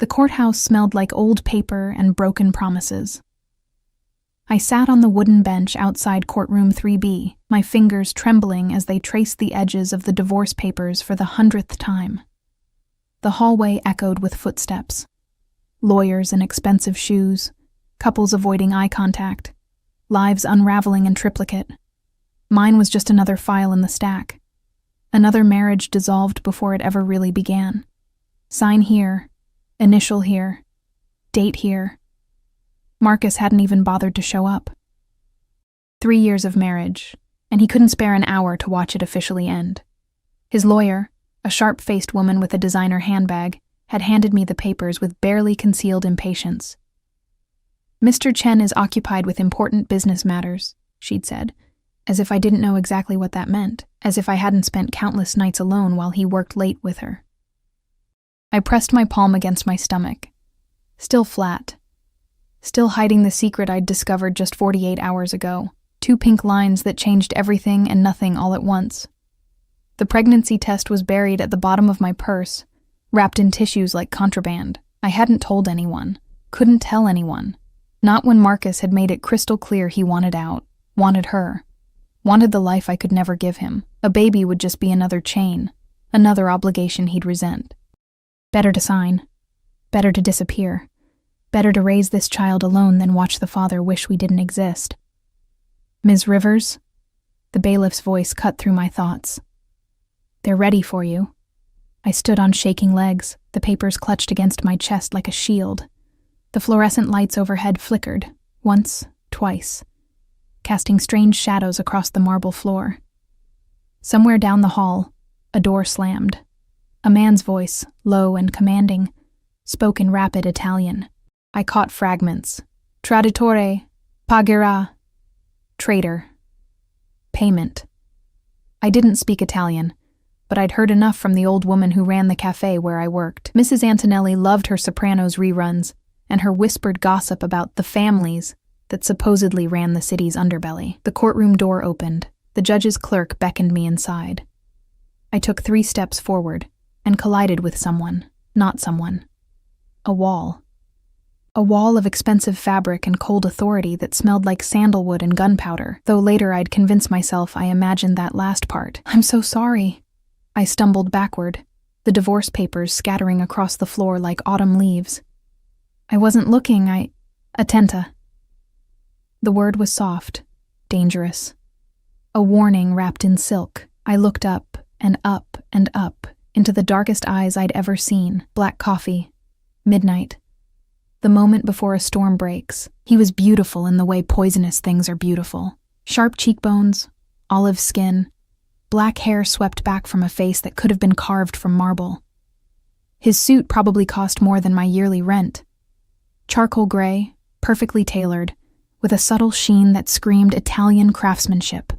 The courthouse smelled like old paper and broken promises. I sat on the wooden bench outside courtroom 3B, my fingers trembling as they traced the edges of the divorce papers for the 100th time. The hallway echoed with footsteps. Lawyers in expensive shoes, couples avoiding eye contact, lives unraveling in triplicate. Mine was just another file in the stack. Another marriage dissolved before it ever really began. Sign here, initial here, date here. Marcus hadn't even bothered to show up. 3 years of marriage, and he couldn't spare an hour to watch it officially end. His lawyer, a sharp-faced woman with a designer handbag, had handed me the papers with barely concealed impatience. "Mr. Chen is occupied with important business matters," she'd said, as if I didn't know exactly what that meant, as if I hadn't spent countless nights alone while he worked late with her. I pressed my palm against my stomach. Still flat. Still hiding the secret I'd discovered just 48 hours ago. 2 pink lines that changed everything and nothing all at once. The pregnancy test was buried at the bottom of my purse, wrapped in tissues like contraband. I hadn't told anyone. Couldn't tell anyone. Not when Marcus had made it crystal clear he wanted out. Wanted her. Wanted the life I could never give him. A baby would just be another chain. Another obligation he'd resent. Better to sign. Better to disappear. Better to raise this child alone than watch the father wish we didn't exist. "Ms. Rivers?" The bailiff's voice cut through my thoughts. "They're ready for you." I stood on shaking legs, the papers clutched against my chest like a shield. The fluorescent lights overhead flickered, once, twice, casting strange shadows across the marble floor. Somewhere down the hall, a door slammed. A man's voice, low and commanding, spoke in rapid Italian. I caught fragments. Traditore, pagherà, traitor, payment. I didn't speak Italian, but I'd heard enough from the old woman who ran the cafe where I worked. Mrs. Antonelli loved her Sopranos reruns and her whispered gossip about the families that supposedly ran the city's underbelly. The courtroom door opened. The judge's clerk beckoned me inside. I took 3 steps forward and collided with someone, not someone. A wall. A wall of expensive fabric and cold authority that smelled like sandalwood and gunpowder, though later I'd convince myself I imagined that last part. "I'm so sorry." I stumbled backward, the divorce papers scattering across the floor like autumn leaves. "I wasn't looking, Attenta." The word was soft, dangerous. A warning wrapped in silk. I looked up and up and up, into the darkest eyes I'd ever seen. Black coffee. Midnight. The moment before a storm breaks. He was beautiful in the way poisonous things are beautiful. Sharp cheekbones, olive skin, black hair swept back from a face that could have been carved from marble. His suit probably cost more than my yearly rent. Charcoal gray, perfectly tailored, with a subtle sheen that screamed Italian craftsmanship.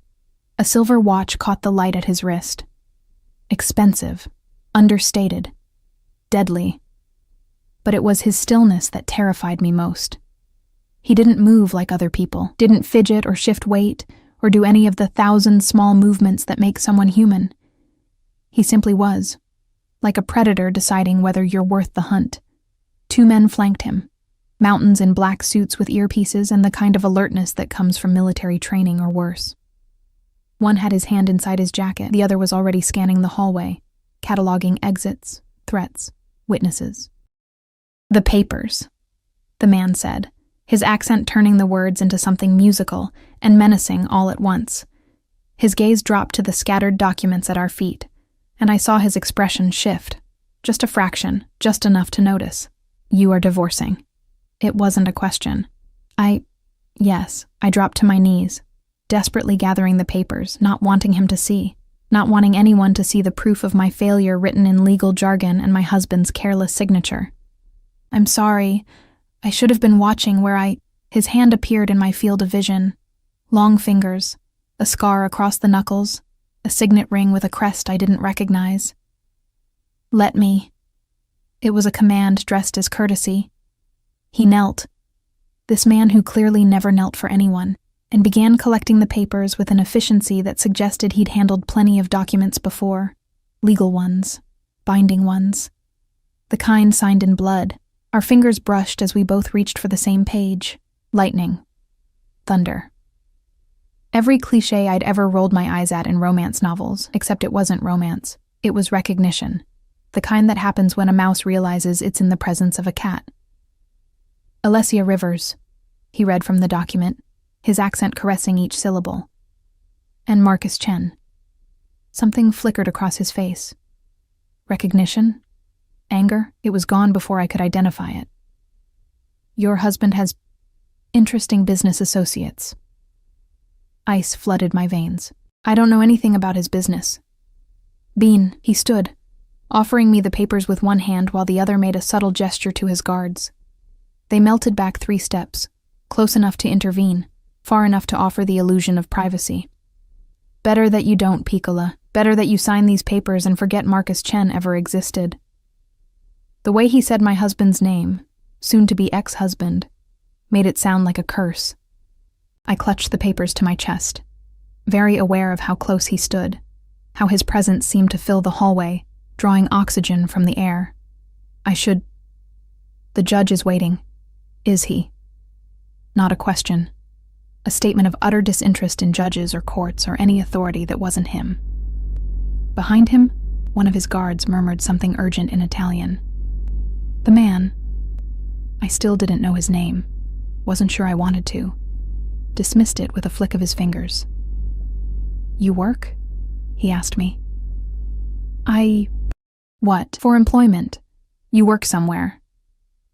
A silver watch caught the light at his wrist. Expensive, understated, deadly. But it was his stillness that terrified me most. He didn't move like other people, didn't fidget or shift weight, or do any of the 1,000 small movements that make someone human. He simply was, like a predator deciding whether you're worth the hunt. 2 men flanked him, mountains in black suits with earpieces and the kind of alertness that comes from military training or worse. One had his hand inside his jacket, the other was already scanning the hallway, cataloging exits, threats, witnesses. "The papers," the man said, his accent turning the words into something musical and menacing all at once. His gaze dropped to the scattered documents at our feet, and I saw his expression shift. Just a fraction, just enough to notice. "You are divorcing." It wasn't a question. Yes, I dropped to my knees, desperately gathering the papers, not wanting him to see, not wanting anyone to see the proof of my failure written in legal jargon and my husband's careless signature. "I'm sorry. I should have been watching where His hand appeared in my field of vision. Long fingers, a scar across the knuckles, a signet ring with a crest I didn't recognize. "Let me." It was a command dressed as courtesy. He knelt, this man who clearly never knelt for anyone, and began collecting the papers with an efficiency that suggested he'd handled plenty of documents before. Legal ones, binding ones. The kind signed in blood, Our fingers brushed as we both reached for the same page. Lightning. Thunder. Every cliché I'd ever rolled my eyes at in romance novels, except it wasn't romance. It was recognition. The kind that happens when a mouse realizes it's in the presence of a cat. Alessia Rivers, he read from the document, his accent caressing each syllable. And Marcus Chen. Something flickered across his face. Recognition? Anger? It was gone before I could identify it. Your husband has interesting business associates. Ice flooded my veins. I don't know anything about his business. Bean, he stood, offering me the papers with one hand while the other made a subtle gesture to his guards. They melted back 3 steps, close enough to intervene, far enough to offer the illusion of privacy. Better that you don't, Piccola. Better that you sign these papers and forget Marcus Chen ever existed. The way he said my husband's name, soon-to-be ex-husband, made it sound like a curse. I clutched the papers to my chest, very aware of how close he stood, how his presence seemed to fill the hallway, drawing oxygen from the air. The judge is waiting. Is he? Not a question. A statement of utter disinterest in judges or courts or any authority that wasn't him. Behind him, one of his guards murmured something urgent in Italian. The man. I still didn't know his name. Wasn't sure I wanted to. Dismissed it with a flick of his fingers. You work? He asked me. What? For employment. You work somewhere.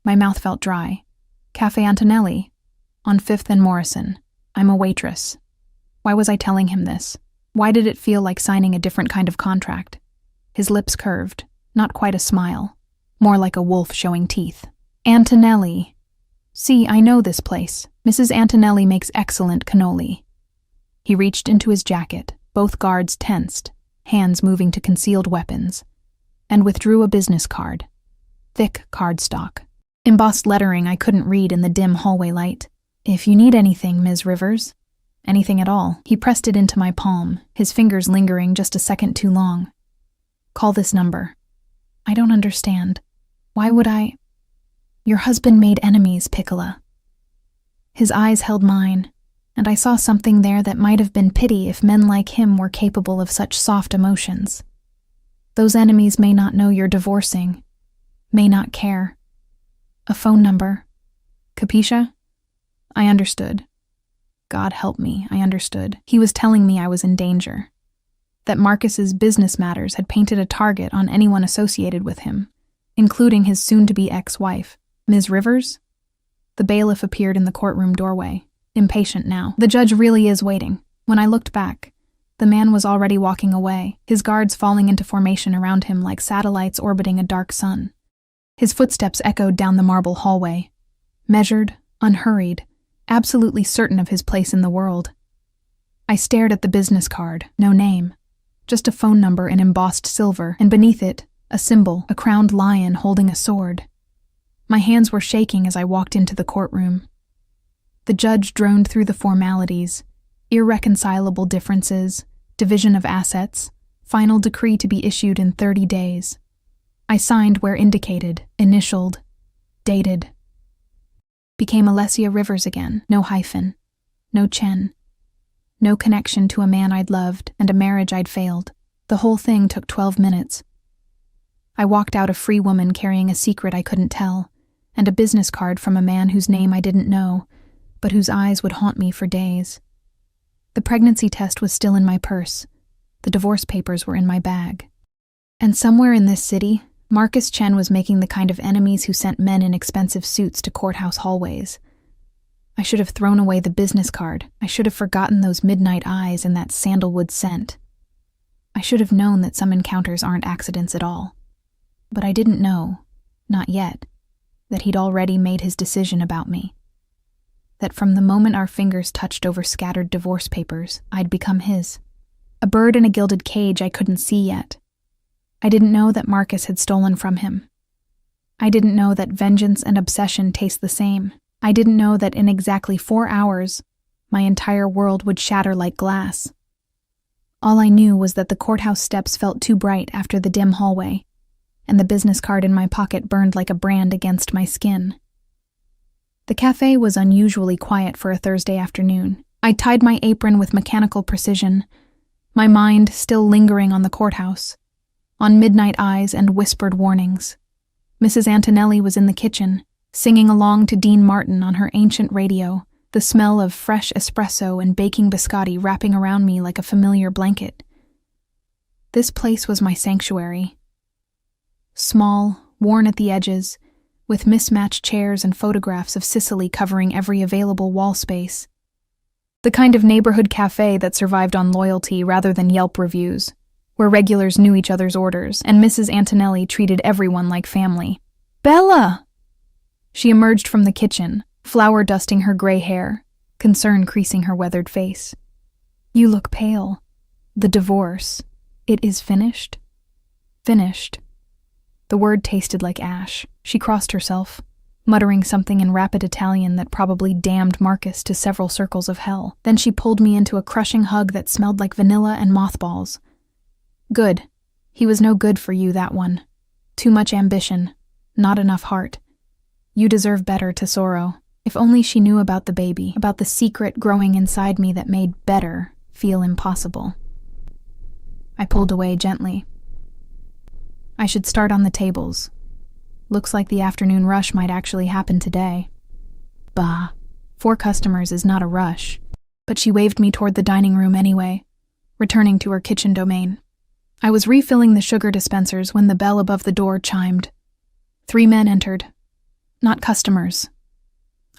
My mouth felt dry. Cafe Antonelli. On 5th and Morrison. I'm a waitress. Why was I telling him this? Why did it feel like signing a different kind of contract? His lips curved, not quite a smile, more like a wolf showing teeth. Antonelli. See, I know this place. Mrs. Antonelli makes excellent cannoli. He reached into his jacket, both guards tensed, hands moving to concealed weapons, and withdrew a business card. Thick cardstock. Embossed lettering I couldn't read in the dim hallway light. If you need anything, Ms. Rivers. Anything at all. He pressed it into my palm, his fingers lingering just a second too long. Call this number. I don't understand. Why would I? Your husband made enemies, Piccola. His eyes held mine, and I saw something there that might have been pity if men like him were capable of such soft emotions. Those enemies may not know you're divorcing, may not care. A phone number. Capisce? I understood. God help me, I understood. He was telling me I was in danger. That Marcus's business matters had painted a target on anyone associated with him, including his soon-to-be ex-wife. Ms. Rivers? The bailiff appeared in the courtroom doorway, impatient now. The judge really is waiting. When I looked back, the man was already walking away, his guards falling into formation around him like satellites orbiting a dark sun. His footsteps echoed down the marble hallway, measured, unhurried, absolutely certain of his place in the world. I stared at the business card, no name, just a phone number in embossed silver, and beneath it, a symbol, a crowned lion holding a sword. My hands were shaking as I walked into the courtroom. The judge droned through the formalities, irreconcilable differences, division of assets, final decree to be issued in 30 days. I signed where indicated, initialed, dated. Became Alessia Rivers again, no hyphen, no Chen, no connection to a man I'd loved and a marriage I'd failed. The whole thing took 12 minutes. I walked out a free woman carrying a secret I couldn't tell, and a business card from a man whose name I didn't know, but whose eyes would haunt me for days. The pregnancy test was still in my purse. The divorce papers were in my bag. And somewhere in this city, Marcus Chen was making the kind of enemies who sent men in expensive suits to courthouse hallways. I should have thrown away the business card. I should have forgotten those midnight eyes and that sandalwood scent. I should have known that some encounters aren't accidents at all. But I didn't know, not yet, that he'd already made his decision about me. That from the moment our fingers touched over scattered divorce papers, I'd become his. A bird in a gilded cage I couldn't see yet. I didn't know that Marcus had stolen from him. I didn't know that vengeance and obsession taste the same. I didn't know that in exactly 4 hours, my entire world would shatter like glass. All I knew was that the courthouse steps felt too bright after the dim hallway, and the business card in my pocket burned like a brand against my skin. The cafe was unusually quiet for a Thursday afternoon. I tied my apron with mechanical precision, my mind still lingering on the courthouse, on midnight eyes and whispered warnings. Mrs. Antonelli was in the kitchen, singing along to Dean Martin on her ancient radio, the smell of fresh espresso and baking biscotti wrapping around me like a familiar blanket. This place was my sanctuary. Small, worn at the edges, with mismatched chairs and photographs of Sicily covering every available wall space. The kind of neighborhood cafe that survived on loyalty rather than Yelp reviews, where regulars knew each other's orders, and Mrs. Antonelli treated everyone like family. "Bella!" She emerged from the kitchen, flour dusting her gray hair, concern creasing her weathered face. "You look pale. The divorce. It is finished?" "Finished." The word tasted like ash. She crossed herself, muttering something in rapid Italian that probably damned Marcus to several circles of hell. Then she pulled me into a crushing hug that smelled like vanilla and mothballs. "Good. He was no good for you, that one. Too much ambition. Not enough heart. You deserve better, Tesoro." If only she knew about the baby, about the secret growing inside me that made better feel impossible. I pulled away gently. I should start on the tables. Looks like the afternoon rush might actually happen today. Bah, 4 customers is not a rush. But she waved me toward the dining room anyway, returning to her kitchen domain. I was refilling the sugar dispensers when the bell above the door chimed. 3 men entered. Not customers.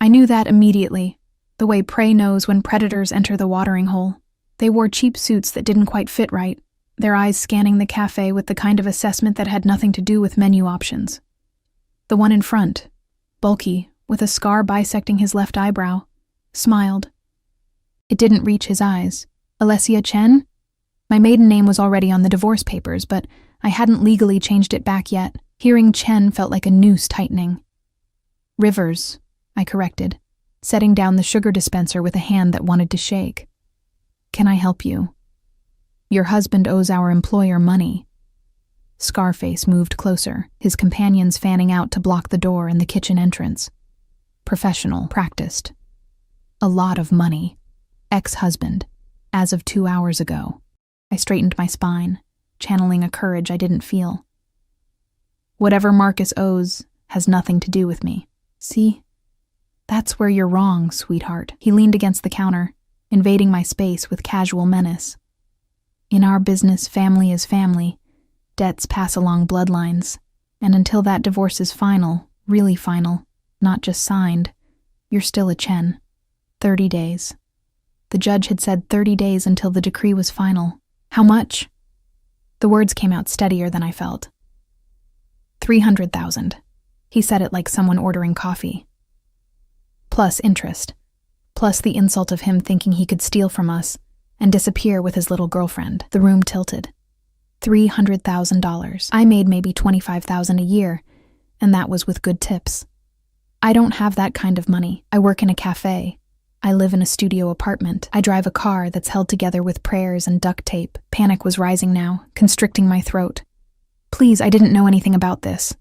I knew that immediately, the way prey knows when predators enter the watering hole. They wore cheap suits that didn't quite fit right, their eyes scanning the cafe with the kind of assessment that had nothing to do with menu options. The one in front, bulky, with a scar bisecting his left eyebrow, smiled. It didn't reach his eyes. Alessia Chen? My maiden name was already on the divorce papers, but I hadn't legally changed it back yet. Hearing Chen felt like a noose tightening. Rivers, I corrected, setting down the sugar dispenser with a hand that wanted to shake. "Can I help you? Your husband owes our employer money." Scarface moved closer, his companions fanning out to block the door and the kitchen entrance. Professional, practiced. A lot of money. Ex-husband, as of 2 hours ago. I straightened my spine, channeling a courage I didn't feel. Whatever Marcus owes has nothing to do with me. See? That's where you're wrong, sweetheart. He leaned against the counter, invading my space with casual menace. In our business, family is family. Debts pass along bloodlines. And until that divorce is final, really final, not just signed, you're still a Chen. 30 days. The judge had said 30 days until the decree was final. How much? The words came out steadier than I felt. 300,000. He said it like someone ordering coffee. Plus interest. Plus the insult of him thinking he could steal from us and disappear with his little girlfriend. The room tilted. $300,000. I made maybe $25,000 a year, and that was with good tips. I don't have that kind of money. I work in a cafe. I live in a studio apartment. I drive a car that's held together with prayers and duct tape. Panic was rising now, constricting my throat. Please, I didn't know anything about this.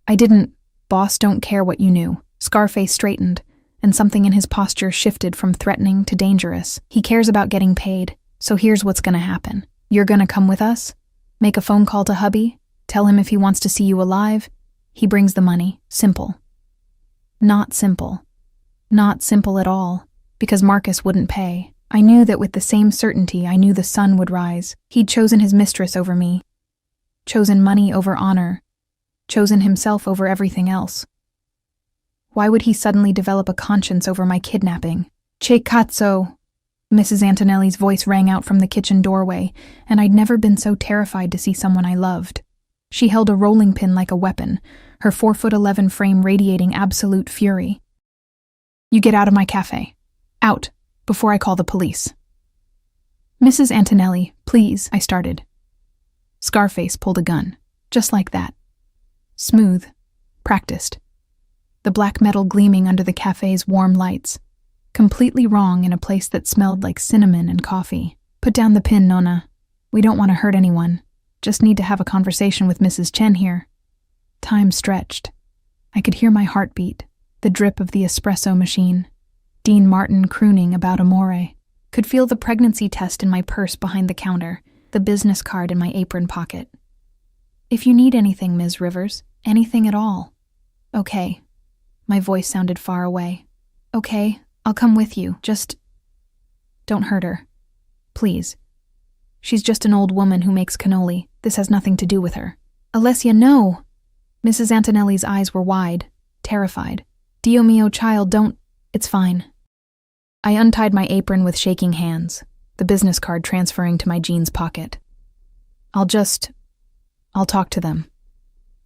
I didn't. Boss, don't care what you knew. Scarface straightened, and something in his posture shifted from threatening to dangerous. He cares about getting paid, so here's what's gonna happen. You're gonna come with us? Make a phone call to hubby? Tell him if he wants to see you alive? He brings the money. Simple. Not simple. Not simple at all, because Marcus wouldn't pay. I knew that with the same certainty I knew the sun would rise. He'd chosen his mistress over me. Chosen money over honor. Chosen himself over everything else. Why would he suddenly develop a conscience over my kidnapping? Che cazzo! Mrs. Antonelli's voice rang out from the kitchen doorway, and I'd never been so terrified to see someone I loved. She held a rolling pin like a weapon, her 4'11" frame radiating absolute fury. You get out of my cafe. Out, before I call the police. Mrs. Antonelli, please, I started. Scarface pulled a gun, just like that. Smooth, practiced. The black metal gleaming under the cafe's warm lights. Completely wrong in a place that smelled like cinnamon and coffee. Put down the pin, Nona. We don't want to hurt anyone. Just need to have a conversation with Mrs. Chen here. Time stretched. I could hear my heartbeat, the drip of the espresso machine, Dean Martin crooning about amore. Could feel the pregnancy test in my purse behind the counter, the business card in my apron pocket. If you need anything, Ms. Rivers, anything at all. Okay. My voice sounded far away. Okay, I'll come with you, just don't hurt her. Please. She's just an old woman who makes cannoli. This has nothing to do with her. Alessia, no! Mrs. Antonelli's eyes were wide, terrified. Dio mio, child, don't... It's fine. I untied my apron with shaking hands, the business card transferring to my jeans pocket. I'll talk to them.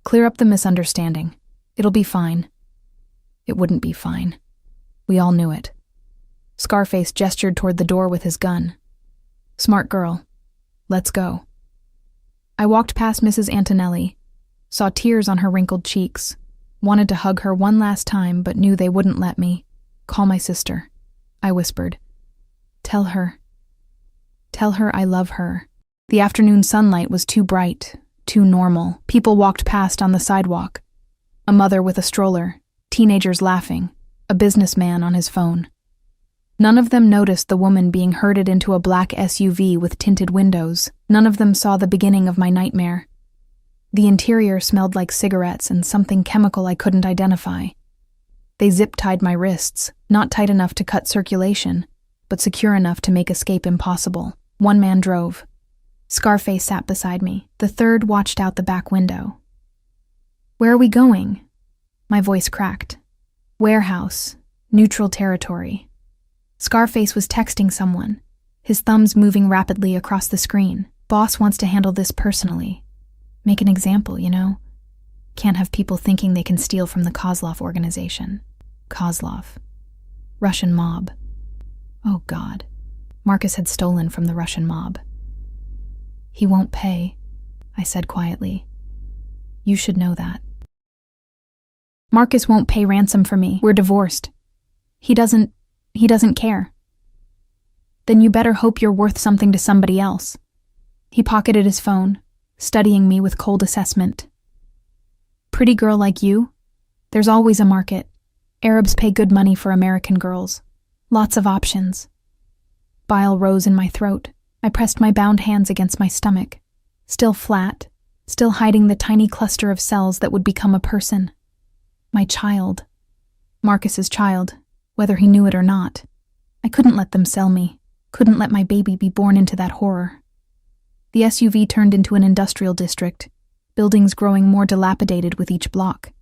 Clear up the misunderstanding. It'll be fine. It wouldn't be fine. We all knew it. Scarface gestured toward the door with his gun. Smart girl. Let's go. I walked past Mrs. Antonelli, saw tears on her wrinkled cheeks, wanted to hug her one last time but knew they wouldn't let me. Call my sister, I whispered. Tell her I love her. The afternoon sunlight was too bright, too normal. People walked past on the sidewalk. A mother with a stroller, teenagers laughing, a businessman on his phone. None of them noticed the woman being herded into a black SUV with tinted windows. None of them saw the beginning of my nightmare. The interior smelled like cigarettes and something chemical I couldn't identify. They zip-tied my wrists, not tight enough to cut circulation, but secure enough to make escape impossible. One man drove. Scarface sat beside me. The third watched out the back window. Where are we going? My voice cracked. Warehouse. Neutral territory. Scarface was texting someone, his thumbs moving rapidly across the screen. Boss wants to handle this personally. Make an example, you know? Can't have people thinking they can steal from the Kozlov organization. Kozlov. Russian mob. Oh God. Marcus had stolen from the Russian mob. He won't pay, I said quietly. You should know that. Marcus won't pay ransom for me. We're divorced. He doesn't care. Then you better hope you're worth something to somebody else. He pocketed his phone, studying me with cold assessment. Pretty girl like you? There's always a market. Arabs pay good money for American girls. Lots of options. Bile rose in my throat. I pressed my bound hands against my stomach. Still flat, still hiding the tiny cluster of cells that would become a person. My child. Marcus's child, whether he knew it or not. I couldn't let them sell me. Couldn't let my baby be born into that horror. The SUV turned into an industrial district, buildings growing more dilapidated with each block.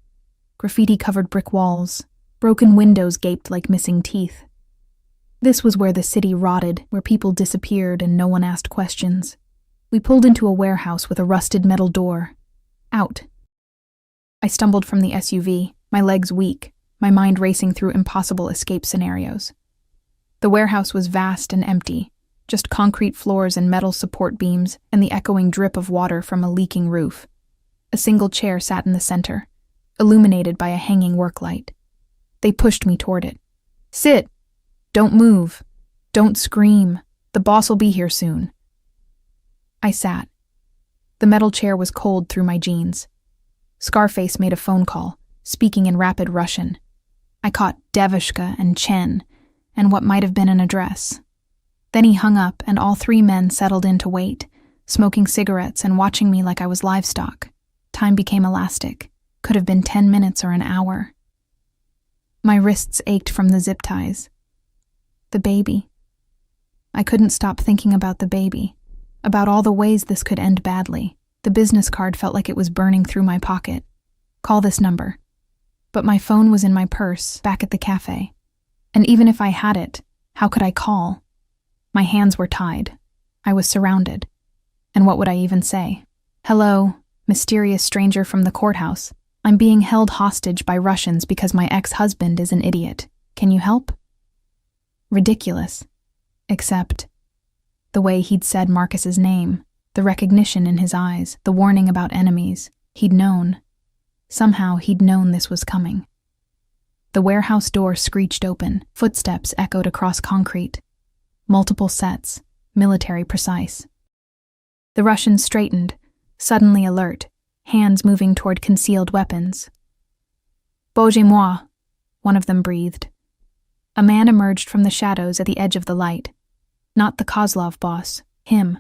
Graffiti-covered brick walls, broken windows gaped like missing teeth. This was where the city rotted, where people disappeared and no one asked questions. We pulled into a warehouse with a rusted metal door. Out. I stumbled from the SUV, my legs weak, my mind racing through impossible escape scenarios. The warehouse was vast and empty, just concrete floors and metal support beams and the echoing drip of water from a leaking roof. A single chair sat in the center, illuminated by a hanging work light. They pushed me toward it. Sit! Don't move. Don't scream. The boss will be here soon. I sat. The metal chair was cold through my jeans. Scarface made a phone call, speaking in rapid Russian. I caught Devushka and Chen, and what might have been an address. Then he hung up, and all three men settled in to wait, smoking cigarettes and watching me like I was livestock. Time became elastic. Could have been 10 minutes or an hour. My wrists ached from the zip ties. The baby. I couldn't stop thinking about the baby, about all the ways this could end badly. The business card felt like it was burning through my pocket. Call this number. But my phone was in my purse, back at the cafe. And even if I had it, how could I call? My hands were tied. I was surrounded. And what would I even say? Hello, mysterious stranger from the courthouse. I'm being held hostage by Russians because my ex-husband is an idiot. Can you help? Ridiculous. Except the way he'd said Marcus's name, the recognition in his eyes, the warning about enemies. He'd known. Somehow he'd known this was coming. The warehouse door screeched open. Footsteps echoed across concrete. Multiple sets, military precise. The Russian straightened, suddenly alert, hands moving toward concealed weapons. Bougez-moi, one of them breathed. A man emerged from the shadows at the edge of the light. Not the Kozlov boss, him.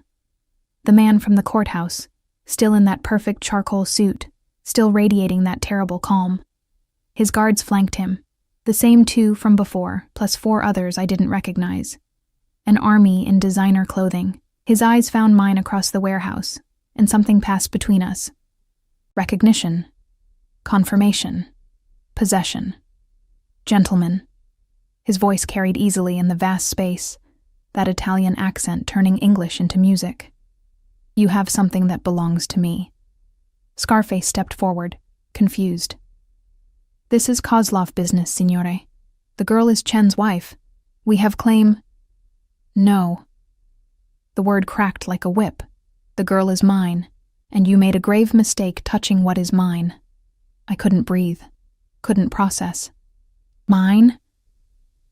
The man from the courthouse, still in that perfect charcoal suit, still radiating that terrible calm. His guards flanked him, the same 2 from before, plus 4 others I didn't recognize. An army in designer clothing. His eyes found mine across the warehouse, and something passed between us. Recognition. Confirmation. Possession. Gentlemen. His voice carried easily in the vast space, that Italian accent turning English into music. You have something that belongs to me. Scarface stepped forward, confused. This is Kozlov business, signore. The girl is Chen's wife. We have claim... No. The word cracked like a whip. The girl is mine, and you made a grave mistake touching what is mine. I couldn't breathe, couldn't process. Mine?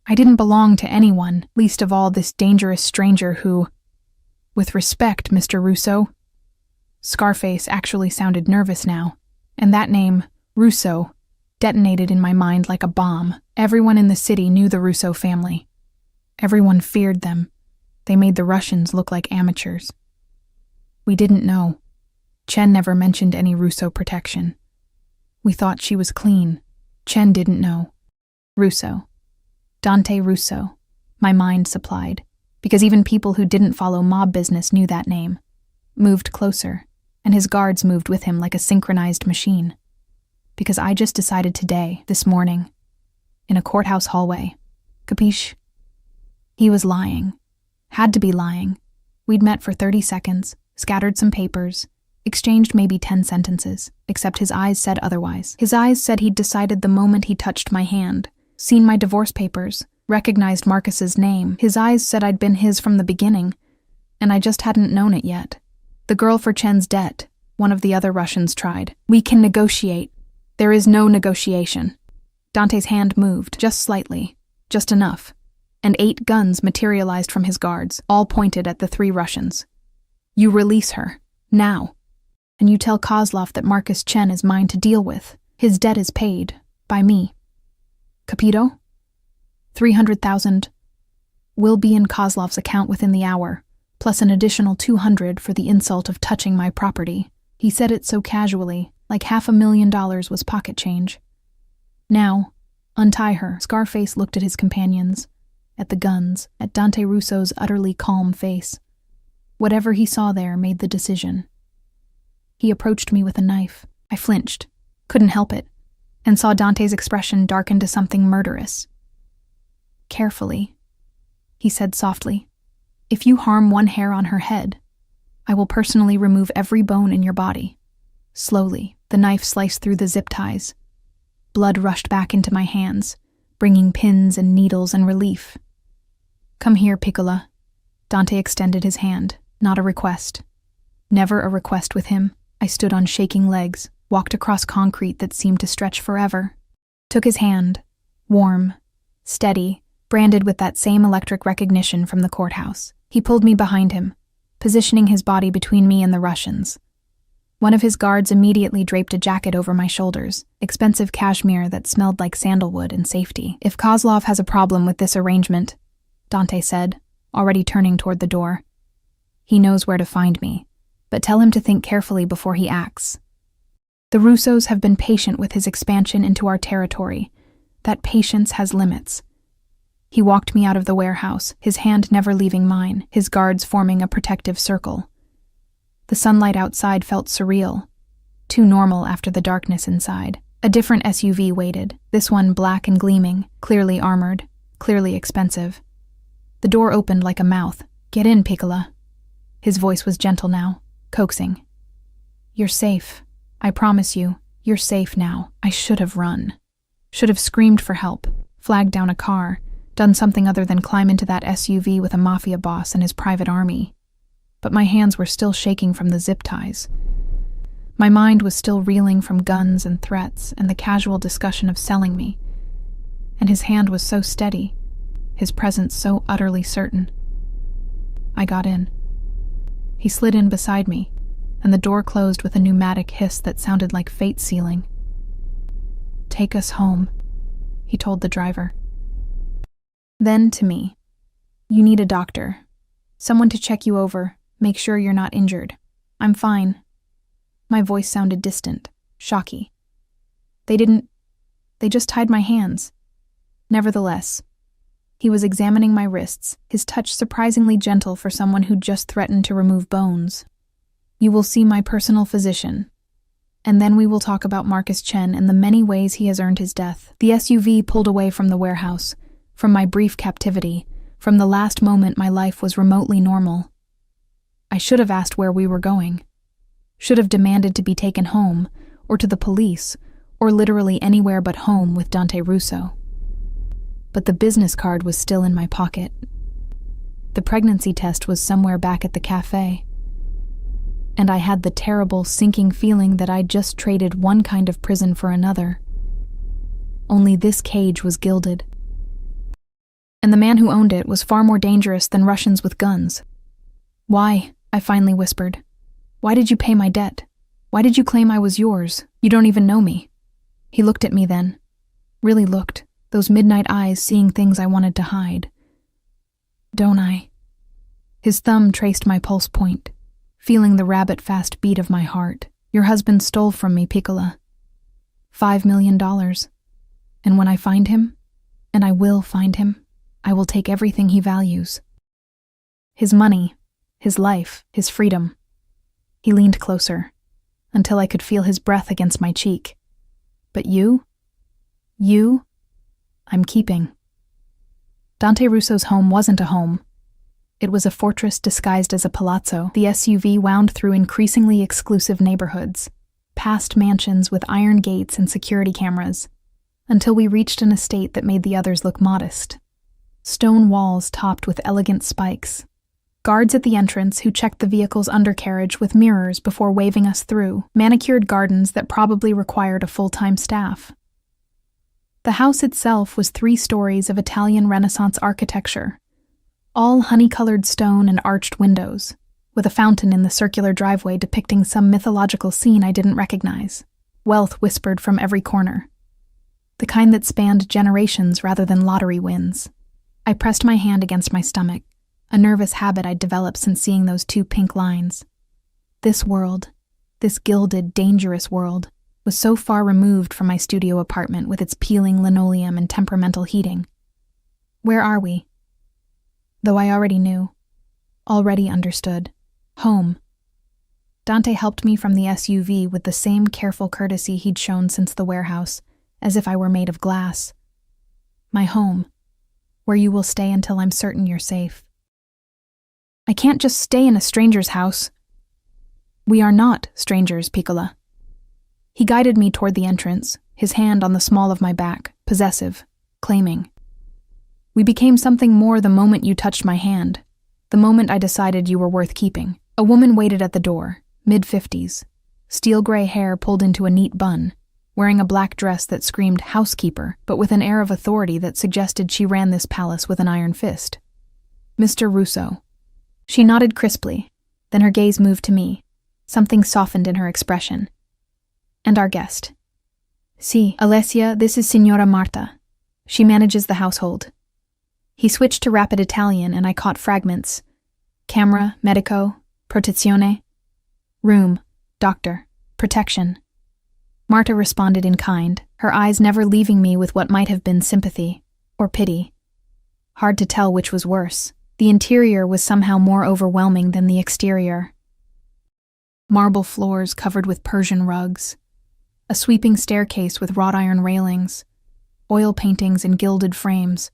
I didn't belong to anyone, least of all this dangerous stranger who... With respect, Mr. Russo. Scarface actually sounded nervous now, and that name, Russo, detonated in my mind like a bomb. Everyone in the city knew the Russo family. Everyone feared them. They made the Russians look like amateurs. We didn't know. Chen never mentioned any Russo protection. We thought she was clean. Chen didn't know. Russo. Dante Russo, my mind supplied, because even people who didn't follow mob business knew that name. Moved closer, and his guards moved with him like a synchronized machine. Because I just decided today, this morning, in a courthouse hallway. Capiche? He was lying. Had to be lying. We'd met for 30 seconds, scattered some papers, exchanged maybe 10 sentences, except his eyes said otherwise. His eyes said he'd decided the moment he touched my hand, seen my divorce papers, recognized Marcus's name. His eyes said I'd been his from the beginning, and I just hadn't known it yet. The girl for Chen's debt, one of the other Russians tried. We can negotiate. There is no negotiation. Dante's hand moved, just slightly, just enough, and 8 guns materialized from his guards, all pointed at the 3 Russians. You release her, now. And you tell Kozlov that Marcus Chen is mine to deal with. His debt is paid, by me. Capito? 300,000 will be in Kozlov's account within the hour, plus an additional 200 for the insult of touching my property. He said it so casually, like $500,000 was pocket change. Now, untie her. Scarface looked at his companions, at the guns, at Dante Russo's utterly calm face. Whatever he saw there made the decision. He approached me with a knife. I flinched, couldn't help it, and saw Dante's expression darken to something murderous. Carefully, he said softly. If you harm one hair on her head, I will personally remove every bone in your body. Slowly, the knife sliced through the zip ties. Blood rushed back into my hands, bringing pins and needles and relief. Come here, Piccola. Dante extended his hand, not a request. Never a request with him. I stood on shaking legs, walked across concrete that seemed to stretch forever. Took his hand, warm, steady, branded with that same electric recognition from the courthouse. He pulled me behind him, positioning his body between me and the Russians. One of his guards immediately draped a jacket over my shoulders, expensive cashmere that smelled like sandalwood and safety. If Kozlov has a problem with this arrangement, Dante said, already turning toward the door, he knows where to find me, but tell him to think carefully before he acts. The Russos have been patient with his expansion into our territory. That patience has limits. He walked me out of the warehouse, his hand never leaving mine, his guards forming a protective circle. The sunlight outside felt surreal, too normal after the darkness inside. A different SUV waited, this one black and gleaming, clearly armored, clearly expensive. The door opened like a mouth. Get in, Piccola. His voice was gentle now, coaxing. You're safe. I promise you, you're safe now. I should have run. Should have screamed for help, flagged down a car, done something other than climb into that SUV with a mafia boss and his private army. But my hands were still shaking from the zip ties. My mind was still reeling from guns and threats and the casual discussion of selling me. And his hand was so steady, his presence so utterly certain. I got in. He slid in beside me, and the door closed with a pneumatic hiss that sounded like fate sealing. "Take us home," he told the driver. Then to me, "You need a doctor. Someone to check you over, make sure you're not injured. I'm fine." My voice sounded distant, shocky. They just tied my hands. Nevertheless, he was examining my wrists, his touch surprisingly gentle for someone who'd just threatened to remove bones. "You will see my personal physician, and then we will talk about Marcus Chen and the many ways he has earned his death." The SUV pulled away from the warehouse, from my brief captivity, from the last moment my life was remotely normal. I should have asked where we were going. Should have demanded to be taken home, or to the police, or literally anywhere but home with Dante Russo. But the business card was still in my pocket. The pregnancy test was somewhere back at the cafe. And I had the terrible, sinking feeling that I'd just traded one kind of prison for another. Only this cage was gilded. And the man who owned it was far more dangerous than Russians with guns. "Why?" I finally whispered. "Why did you pay my debt? Why did you claim I was yours? You don't even know me." He looked at me then. Really looked, those midnight eyes seeing things I wanted to hide. "Don't I?" His thumb traced my pulse point, feeling the rabbit-fast beat of my heart. "Your husband stole from me, Piccola. $5 million. And when I find him, and I will find him, I will take everything he values. His money, his life, his freedom." He leaned closer, until I could feel his breath against my cheek. "But you, I'm keeping." Dante Russo's home wasn't a home. It was a fortress disguised as a palazzo. The SUV wound through increasingly exclusive neighborhoods, past mansions with iron gates and security cameras, until we reached an estate that made the others look modest. Stone walls topped with elegant spikes. Guards at the entrance who checked the vehicle's undercarriage with mirrors before waving us through. Manicured gardens that probably required a full-time staff. The house itself was 3 stories of Italian Renaissance architecture, all honey-colored stone and arched windows, with a fountain in the circular driveway depicting some mythological scene I didn't recognize. Wealth whispered from every corner, the kind that spanned generations rather than lottery wins. I pressed my hand against my stomach, a nervous habit I'd developed since seeing those 2 pink lines. This world, this gilded, dangerous world, was so far removed from my studio apartment with its peeling linoleum and temperamental heating. Where are we? Though I already knew, already understood. Home. Dante helped me from the SUV with the same careful courtesy he'd shown since the warehouse, as if I were made of glass. My home, where you will stay until I'm certain you're safe. I can't just stay in a stranger's house. We are not strangers, Piccola. He guided me toward the entrance, his hand on the small of my back, possessive, claiming. We became something more the moment you touched my hand, the moment I decided you were worth keeping. A woman waited at the door, mid-50s, steel-gray hair pulled into a neat bun, wearing a black dress that screamed housekeeper, but with an air of authority that suggested she ran this palace with an iron fist. "Mr. Russo." She nodded crisply, then her gaze moved to me. Something softened in her expression. "And our guest." "Si, Alessia, this is Signora Marta. She manages the household." He switched to rapid Italian and I caught fragments. Camera, medico, protezione. Room, doctor, protection. Marta responded in kind, her eyes never leaving me with what might have been sympathy or pity. Hard to tell which was worse. The interior was somehow more overwhelming than the exterior. Marble floors covered with Persian rugs, a sweeping staircase with wrought iron railings, oil paintings in gilded frames,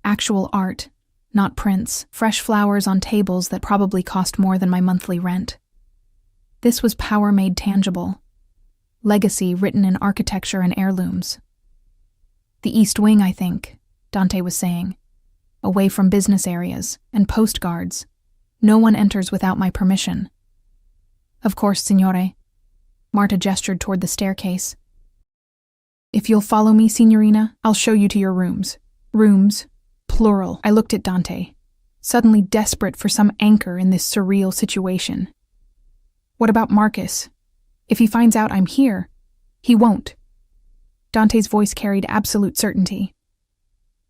actual art, not prints, fresh flowers on tables that probably cost more than my monthly rent. This was power made tangible, legacy written in architecture and heirlooms. The East Wing, I think, Dante was saying, away from business areas and post guards. No one enters without my permission. Of course, signore. Marta gestured toward the staircase. If you'll follow me, signorina, I'll show you to your rooms. Rooms, plural. I looked at Dante, suddenly desperate for some anchor in this surreal situation. What about Marcus? If he finds out I'm here, he won't. Dante's voice carried absolute certainty.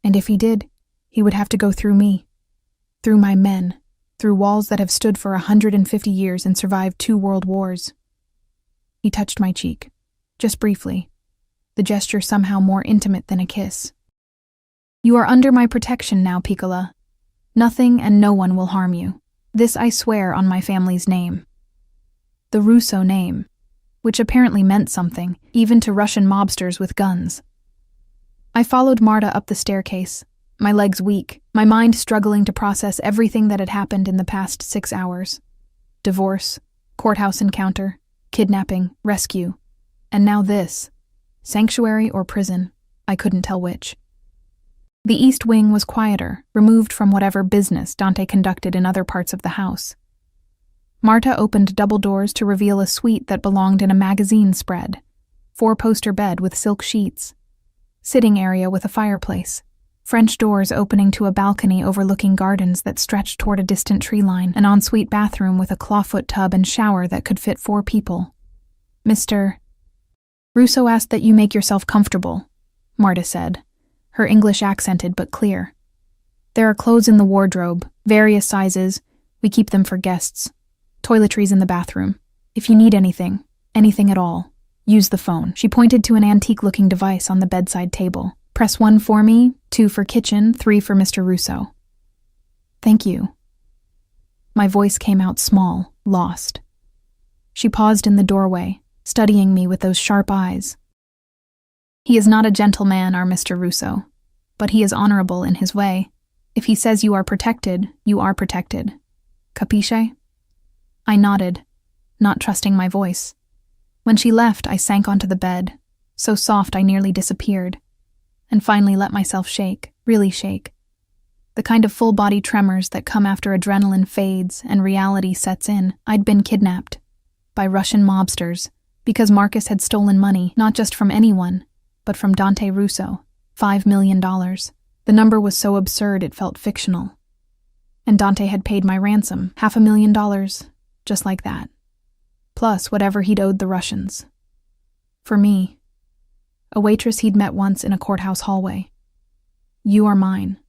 And if he did, he would have to go through me. Through my men. Through walls that have stood for 150 years and survived 2 world wars. He touched my cheek. Just briefly. The gesture somehow more intimate than a kiss. You are under my protection now, Piccola. Nothing and no one will harm you. This I swear on my family's name. The Russo name, which apparently meant something, even to Russian mobsters with guns. I followed Marta up the staircase, my legs weak, my mind struggling to process everything that had happened in the past 6 hours. Divorce, courthouse encounter, kidnapping, rescue, and now this. Sanctuary or prison, I couldn't tell which. The east wing was quieter, removed from whatever business Dante conducted in other parts of the house. Marta opened double doors to reveal a suite that belonged in a magazine spread, 4-poster bed with silk sheets, sitting area with a fireplace, French doors opening to a balcony overlooking gardens that stretched toward a distant tree line, an ensuite bathroom with a clawfoot tub and shower that could fit 4 people. Mr. Russo asked that you make yourself comfortable, Marta said, her English accented but clear. There are clothes in the wardrobe, various sizes. We keep them for guests. Toiletries in the bathroom. If you need anything at all, use the phone. She pointed to an antique-looking device on the bedside table. Press 1 for me, 2 for kitchen, 3 for Mr. Russo. Thank you. My voice came out small, lost. She paused in the doorway, studying me with those sharp eyes. He is not a gentleman, our Mr. Russo, but he is honorable in his way. If he says you are protected, you are protected. Capisce? I nodded, not trusting my voice. When she left, I sank onto the bed, so soft I nearly disappeared, and finally let myself shake, really shake. The kind of full-body tremors that come after adrenaline fades and reality sets in. I'd been kidnapped by Russian mobsters because Marcus had stolen money, not just from anyone, but from Dante Russo, $5 million. The number was so absurd it felt fictional. And Dante had paid my ransom, $500,000, just like that. Plus whatever he'd owed the Russians. For me, a waitress he'd met once in a courthouse hallway. You are mine.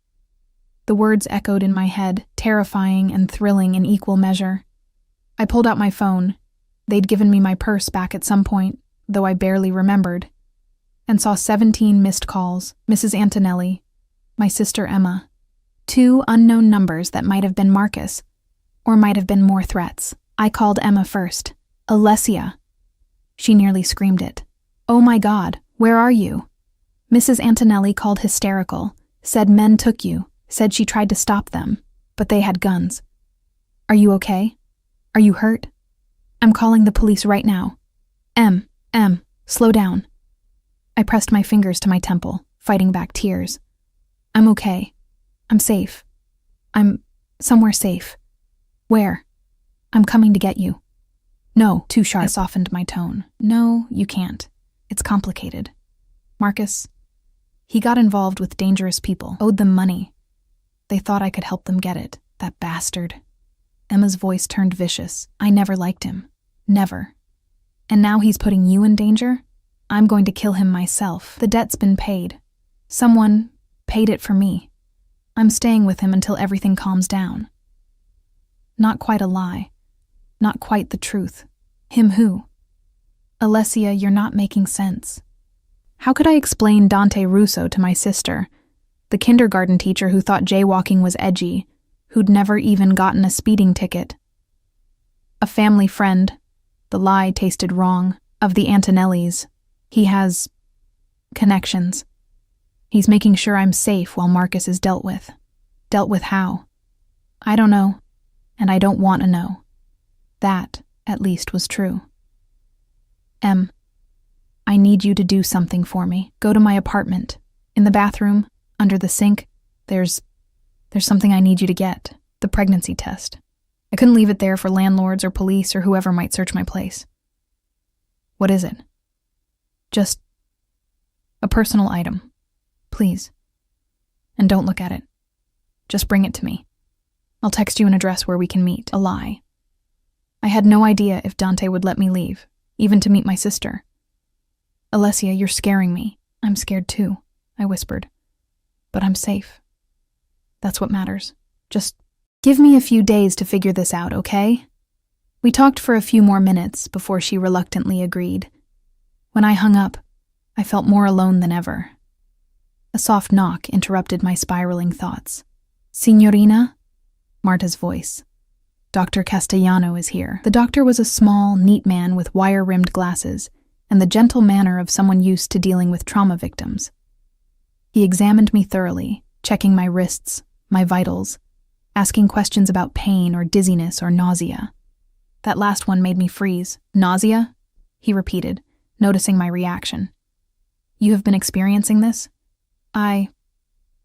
The words echoed in my head, terrifying and thrilling in equal measure. I pulled out my phone. They'd given me my purse back at some point, though I barely remembered, and saw 17 missed calls, Mrs. Antonelli, my sister Emma, 2 unknown numbers that might have been Marcus, or might have been more threats. I called Emma first. Alessia. She nearly screamed it. Oh my God, where are you? Mrs. Antonelli called hysterical, said men took you, said she tried to stop them, but they had guns. Are you okay? Are you hurt? I'm calling the police right now. Em, slow down. I pressed my fingers to my temple, fighting back tears. I'm okay. I'm safe. I'm somewhere safe. Where? I'm coming to get you. No, too sharp. I softened my tone. No, you can't. It's complicated. Marcus, he got involved with dangerous people, owed them money. They thought I could help them get it, that bastard. Emma's voice turned vicious. I never liked him. Never. And now he's putting you in danger? I'm going to kill him myself. The debt's been paid. Someone paid it for me. I'm staying with him until everything calms down. Not quite a lie. Not quite the truth. Him who? Alessia, you're not making sense. How could I explain Dante Russo to my sister, the kindergarten teacher who thought jaywalking was edgy, who'd never even gotten a speeding ticket? A family friend, the lie tasted wrong, of the Antonellis. He has connections. He's making sure I'm safe while Marcus is dealt with. Dealt with how? I don't know, and I don't want to know. That, at least, was true. Em, I need you to do something for me. Go to my apartment. In the bathroom, under the sink, there's something I need you to get. The pregnancy test. I couldn't leave it there for landlords or police or whoever might search my place. What is it? Just a personal item. Please. And don't look at it. Just bring it to me. I'll text you an address where we can meet. A lie. I had no idea if Dante would let me leave, even to meet my sister. Alessia, you're scaring me. I'm scared too, I whispered. But I'm safe. That's what matters. Just give me a few days to figure this out, okay? We talked for a few more minutes before she reluctantly agreed. When I hung up, I felt more alone than ever. A soft knock interrupted my spiraling thoughts. Signorina? Marta's voice. Dr. Castellano is here. The doctor was a small, neat man with wire-rimmed glasses and the gentle manner of someone used to dealing with trauma victims. He examined me thoroughly, checking my wrists, my vitals, asking questions about pain or dizziness or nausea. That last one made me freeze. Nausea? He repeated, noticing my reaction. You have been experiencing this?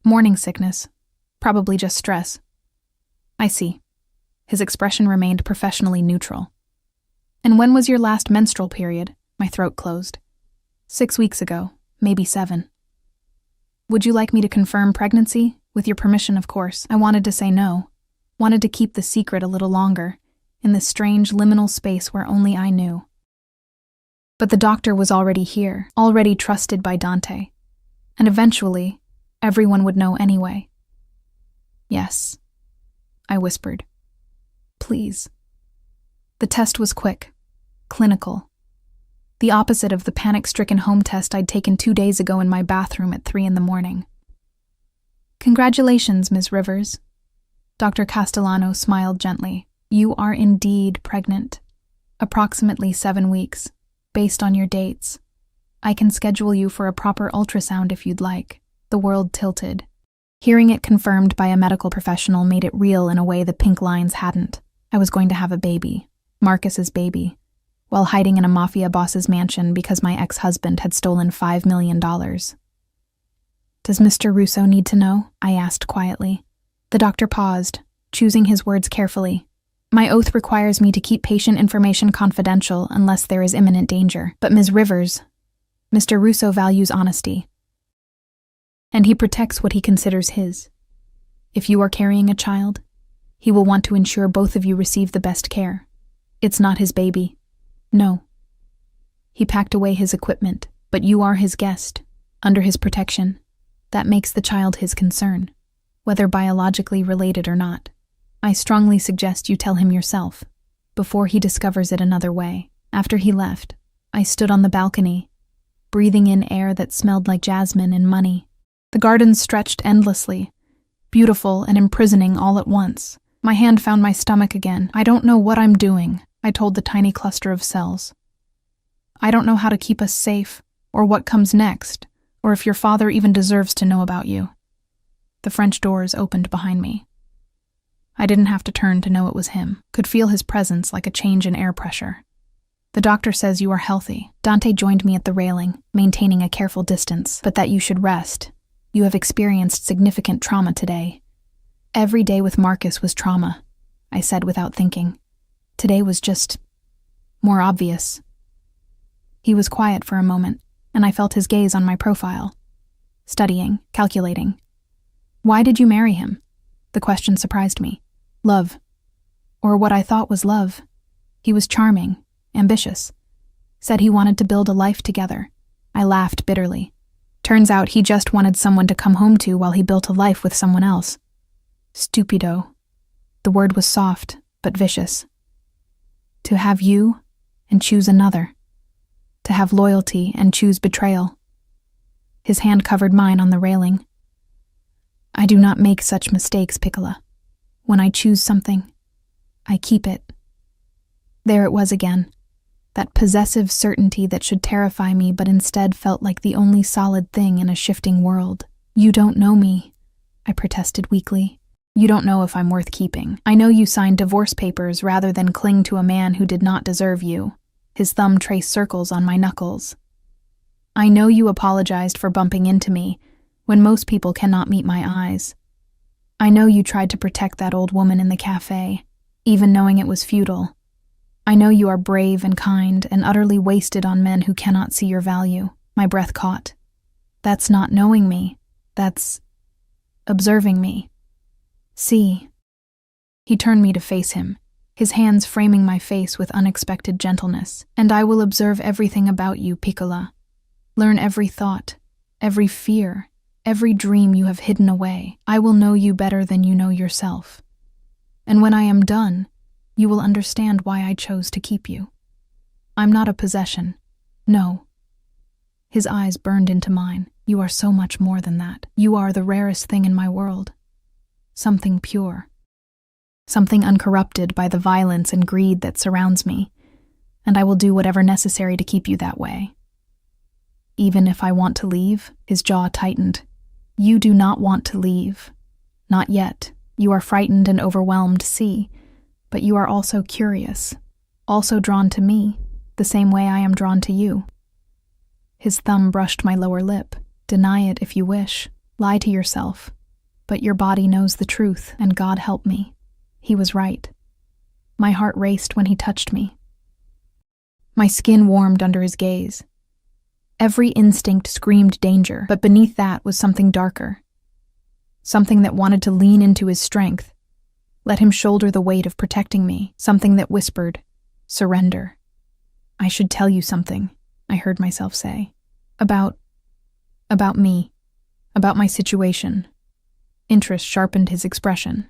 Morning sickness. Probably just stress. I see. His expression remained professionally neutral. And when was your last menstrual period? My throat closed. 6 weeks ago, maybe 7. Would you like me to confirm pregnancy? With your permission, of course. I wanted to say no. Wanted to keep the secret a little longer, in this strange liminal space where only I knew. But the doctor was already here, already trusted by Dante. And eventually, everyone would know anyway. Yes, I whispered. Please. The test was quick, clinical. The opposite of the panic-stricken home test I'd taken 2 days ago in my bathroom at 3 a.m. Congratulations, Ms. Rivers. Dr. Castellano smiled gently. You are indeed pregnant. Approximately 7 weeks, based on your dates. I can schedule you for a proper ultrasound if you'd like. The world tilted. Hearing it confirmed by a medical professional made it real in a way the pink lines hadn't. I was going to have a baby, Marcus's baby, while hiding in a mafia boss's mansion because my ex-husband had stolen $5 million. Does Mr. Russo need to know? I asked quietly. The doctor paused, choosing his words carefully. My oath requires me to keep patient information confidential unless there is imminent danger. But Ms. Rivers, Mr. Russo values honesty. And he protects what he considers his. If you are carrying a child, he will want to ensure both of you receive the best care. It's not his baby. No. He packed away his equipment, but you are his guest, under his protection. That makes the child his concern, whether biologically related or not. I strongly suggest you tell him yourself, before he discovers it another way. After he left, I stood on the balcony, breathing in air that smelled like jasmine and money. The gardens stretched endlessly, beautiful and imprisoning all at once. My hand found my stomach again. I don't know what I'm doing, I told the tiny cluster of cells. I don't know how to keep us safe, or what comes next, or if your father even deserves to know about you. The French doors opened behind me. I didn't have to turn to know it was him, could feel his presence like a change in air pressure. The doctor says you are healthy. Dante joined me at the railing, maintaining a careful distance, but that you should rest. You have experienced significant trauma today. Every day with Marcus was trauma, I said without thinking. Today was just more obvious. He was quiet for a moment, and I felt his gaze on my profile. Studying, calculating. Why did you marry him? The question surprised me. Love. Or what I thought was love. He was charming, ambitious. Said he wanted to build a life together. I laughed bitterly. Turns out he just wanted someone to come home to while he built a life with someone else. Stupido. The word was soft, but vicious. To have you and choose another. To have loyalty and choose betrayal. His hand covered mine on the railing. I do not make such mistakes, Piccola. When I choose something, I keep it. There it was again. That possessive certainty that should terrify me but instead felt like the only solid thing in a shifting world. You don't know me, I protested weakly. You don't know if I'm worth keeping. I know you signed divorce papers rather than cling to a man who did not deserve you. His thumb traced circles on my knuckles. I know you apologized for bumping into me when most people cannot meet my eyes. I know you tried to protect that old woman in the cafe, even knowing it was futile. I know you are brave and kind and utterly wasted on men who cannot see your value. My breath caught. That's not knowing me. That's observing me. See. He turned me to face him, his hands framing my face with unexpected gentleness. "And I will observe everything about you, Piccola. Learn every thought, every fear, every dream you have hidden away. I will know you better than you know yourself. And when I am done, you will understand why I chose to keep you. I'm not a possession. No." His eyes burned into mine. "You are so much more than that. You are the rarest thing in my world. Something pure. Something uncorrupted by the violence and greed that surrounds me, and I will do whatever necessary to keep you that way. Even if I want to leave," his jaw tightened. "You do not want to leave. Not yet. You are frightened and overwhelmed, see, but you are also curious, also drawn to me, the same way I am drawn to you." His thumb brushed my lower lip. "Deny it if you wish. Lie to yourself. But your body knows the truth, and God help me. He was right." My heart raced when he touched me. My skin warmed under his gaze. Every instinct screamed danger, but beneath that was something darker. Something that wanted to lean into his strength, let him shoulder the weight of protecting me. Something that whispered, "Surrender." "I should tell you something," I heard myself say. About me. About my situation." Interest sharpened his expression.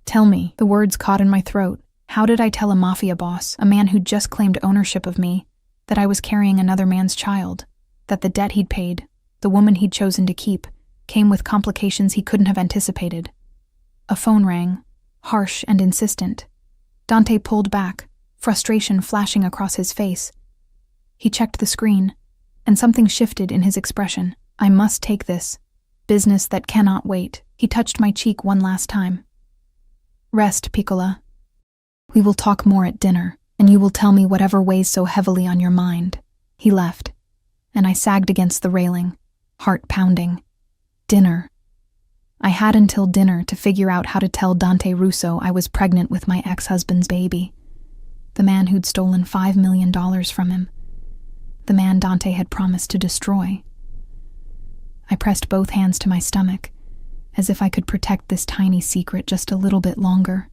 "Tell me." The words caught in my throat. How did I tell a mafia boss, a man who'd just claimed ownership of me, that I was carrying another man's child, that the debt he'd paid, the woman he'd chosen to keep, came with complications he couldn't have anticipated? A phone rang, harsh and insistent. Dante pulled back, frustration flashing across his face. He checked the screen, and something shifted in his expression. "I must take this. Business that cannot wait." He touched my cheek one last time. "Rest, Piccola. We will talk more at dinner, and you will tell me whatever weighs so heavily on your mind." He left, and I sagged against the railing, heart pounding. Dinner. I had until dinner to figure out how to tell Dante Russo I was pregnant with my ex-husband's baby, the man who'd stolen $5 million from him, the man Dante had promised to destroy. I pressed both hands to my stomach, as if I could protect this tiny secret just a little bit longer.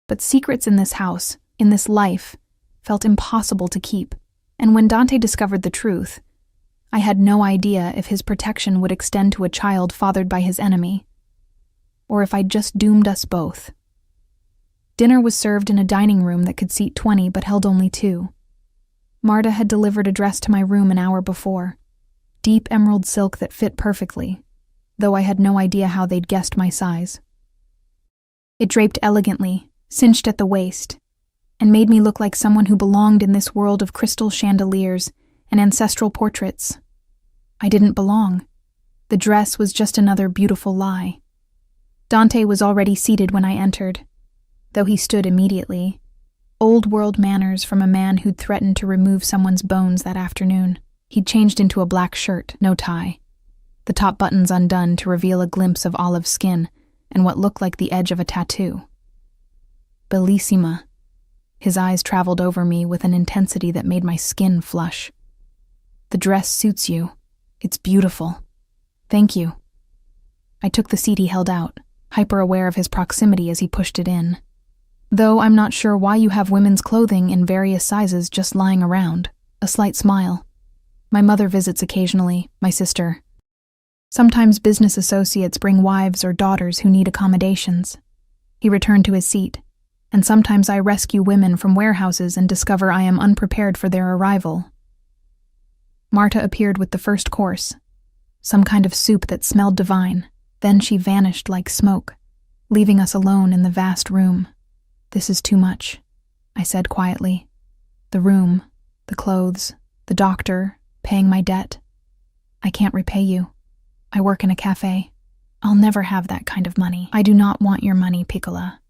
But secrets in this house, in this life, felt impossible to keep, and when Dante discovered the truth, I had no idea if his protection would extend to a child fathered by his enemy, or if I'd just doomed us both. Dinner was served in a dining room that could seat 20 but held only 2. Marta had delivered a dress to my room an hour before, deep emerald silk that fit perfectly, though I had no idea how they'd guessed my size. It draped elegantly, cinched at the waist, and made me look like someone who belonged in this world of crystal chandeliers and ancestral portraits. I didn't belong. The dress was just another beautiful lie. Dante was already seated when I entered, though he stood immediately. Old-world manners from a man who'd threatened to remove someone's bones that afternoon. He'd changed into a black shirt, no tie, the top buttons undone to reveal a glimpse of olive skin and what looked like the edge of a tattoo. Bellissima. His eyes traveled over me with an intensity that made my skin flush. "The dress suits you. It's beautiful. Thank you." I took the seat he held out, hyper-aware of his proximity as he pushed it in. "Though I'm not sure why you have women's clothing in various sizes just lying around." A slight smile. "My mother visits occasionally, my sister. Sometimes business associates bring wives or daughters who need accommodations." He returned to his seat. "And sometimes I rescue women from warehouses and discover I am unprepared for their arrival." Marta appeared with the first course, some kind of soup that smelled divine. Then she vanished like smoke, leaving us alone in the vast room. "This is too much," I said quietly. "The room, the clothes, the doctor, paying my debt. I can't repay you. I work in a cafe. I'll never have that kind of money. I do not want your money, Piccola."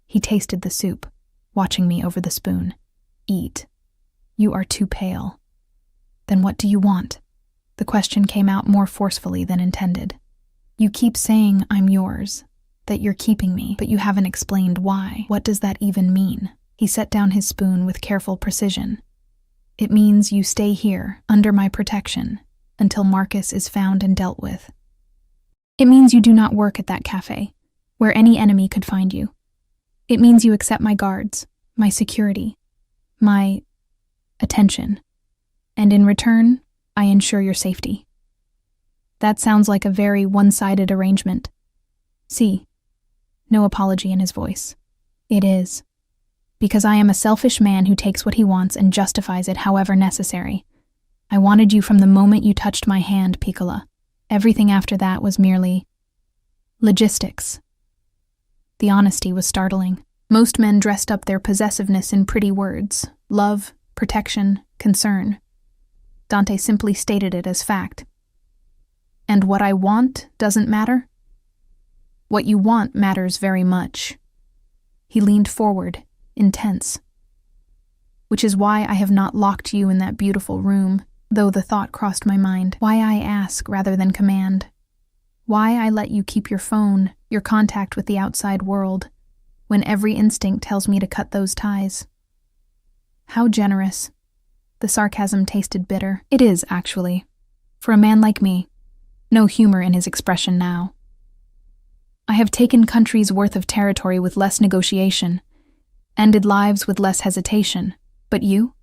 He tasted the soup, watching me over the spoon. "Eat. You are too pale." "Then what do you want?" The question came out more forcefully than intended. "You keep saying I'm yours, that you're keeping me, but you haven't explained why. What does that even mean?" He set down his spoon with careful precision. "It means you stay here, under my protection, until Marcus is found and dealt with. It means you do not work at that cafe, where any enemy could find you. It means you accept my guards, my security, my attention, and in return, I ensure your safety. That sounds like a very one-sided arrangement. See, no apology in his voice. It is. Because I am a selfish man who takes what he wants and justifies it however necessary. I wanted you from the moment you touched my hand, Piccola. Everything after that was merely logistics. The honesty was startling. Most men dressed up their possessiveness in pretty words: love, protection, concern. Dante simply stated it as fact. And what I want doesn't matter? What you want matters very much. He leaned forward, intense. Which is why I have not locked you in that beautiful room, though the thought crossed my mind. Why I ask rather than command. Why I let you keep your phone, your contact with the outside world, when every instinct tells me to cut those ties. How generous. The sarcasm tasted bitter. It is, actually. For a man like me. No humor in his expression now. I have taken countries' worth of territory with less negotiation, ended lives with less hesitation. But you?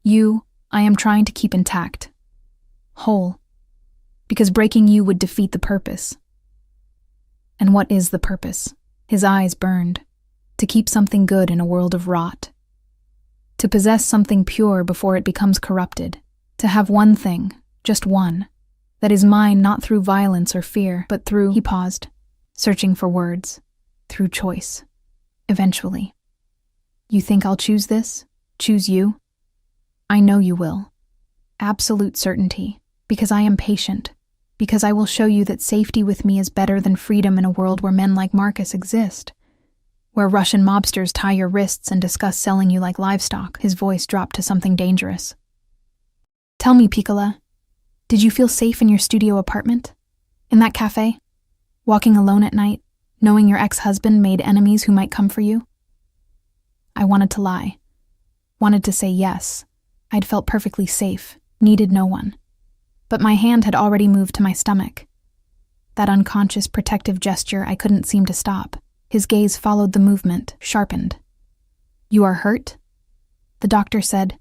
You, I am trying to keep intact. Whole. Because breaking you would defeat the purpose. And what is the purpose? His eyes burned. To keep something good in a world of rot. To possess something pure before it becomes corrupted. To have one thing, just one, that is mine not through violence or fear, but through— He paused, searching for words. Through choice. Eventually. You think I'll choose this? Choose you? I know you will. Absolute certainty. Because I am patient. Because I will show you that safety with me is better than freedom in a world where men like Marcus exist. Where Russian mobsters tie your wrists and discuss selling you like livestock. His voice dropped to something dangerous. Tell me, Piccola, did you feel safe in your studio apartment? In that cafe? Walking alone at night, knowing your ex-husband made enemies who might come for you? I wanted to lie. Wanted to say yes. I'd felt perfectly safe, needed no one. But my hand had already moved to my stomach. That unconscious protective gesture I couldn't seem to stop. His gaze followed the movement, sharpened. You are hurt? The doctor said.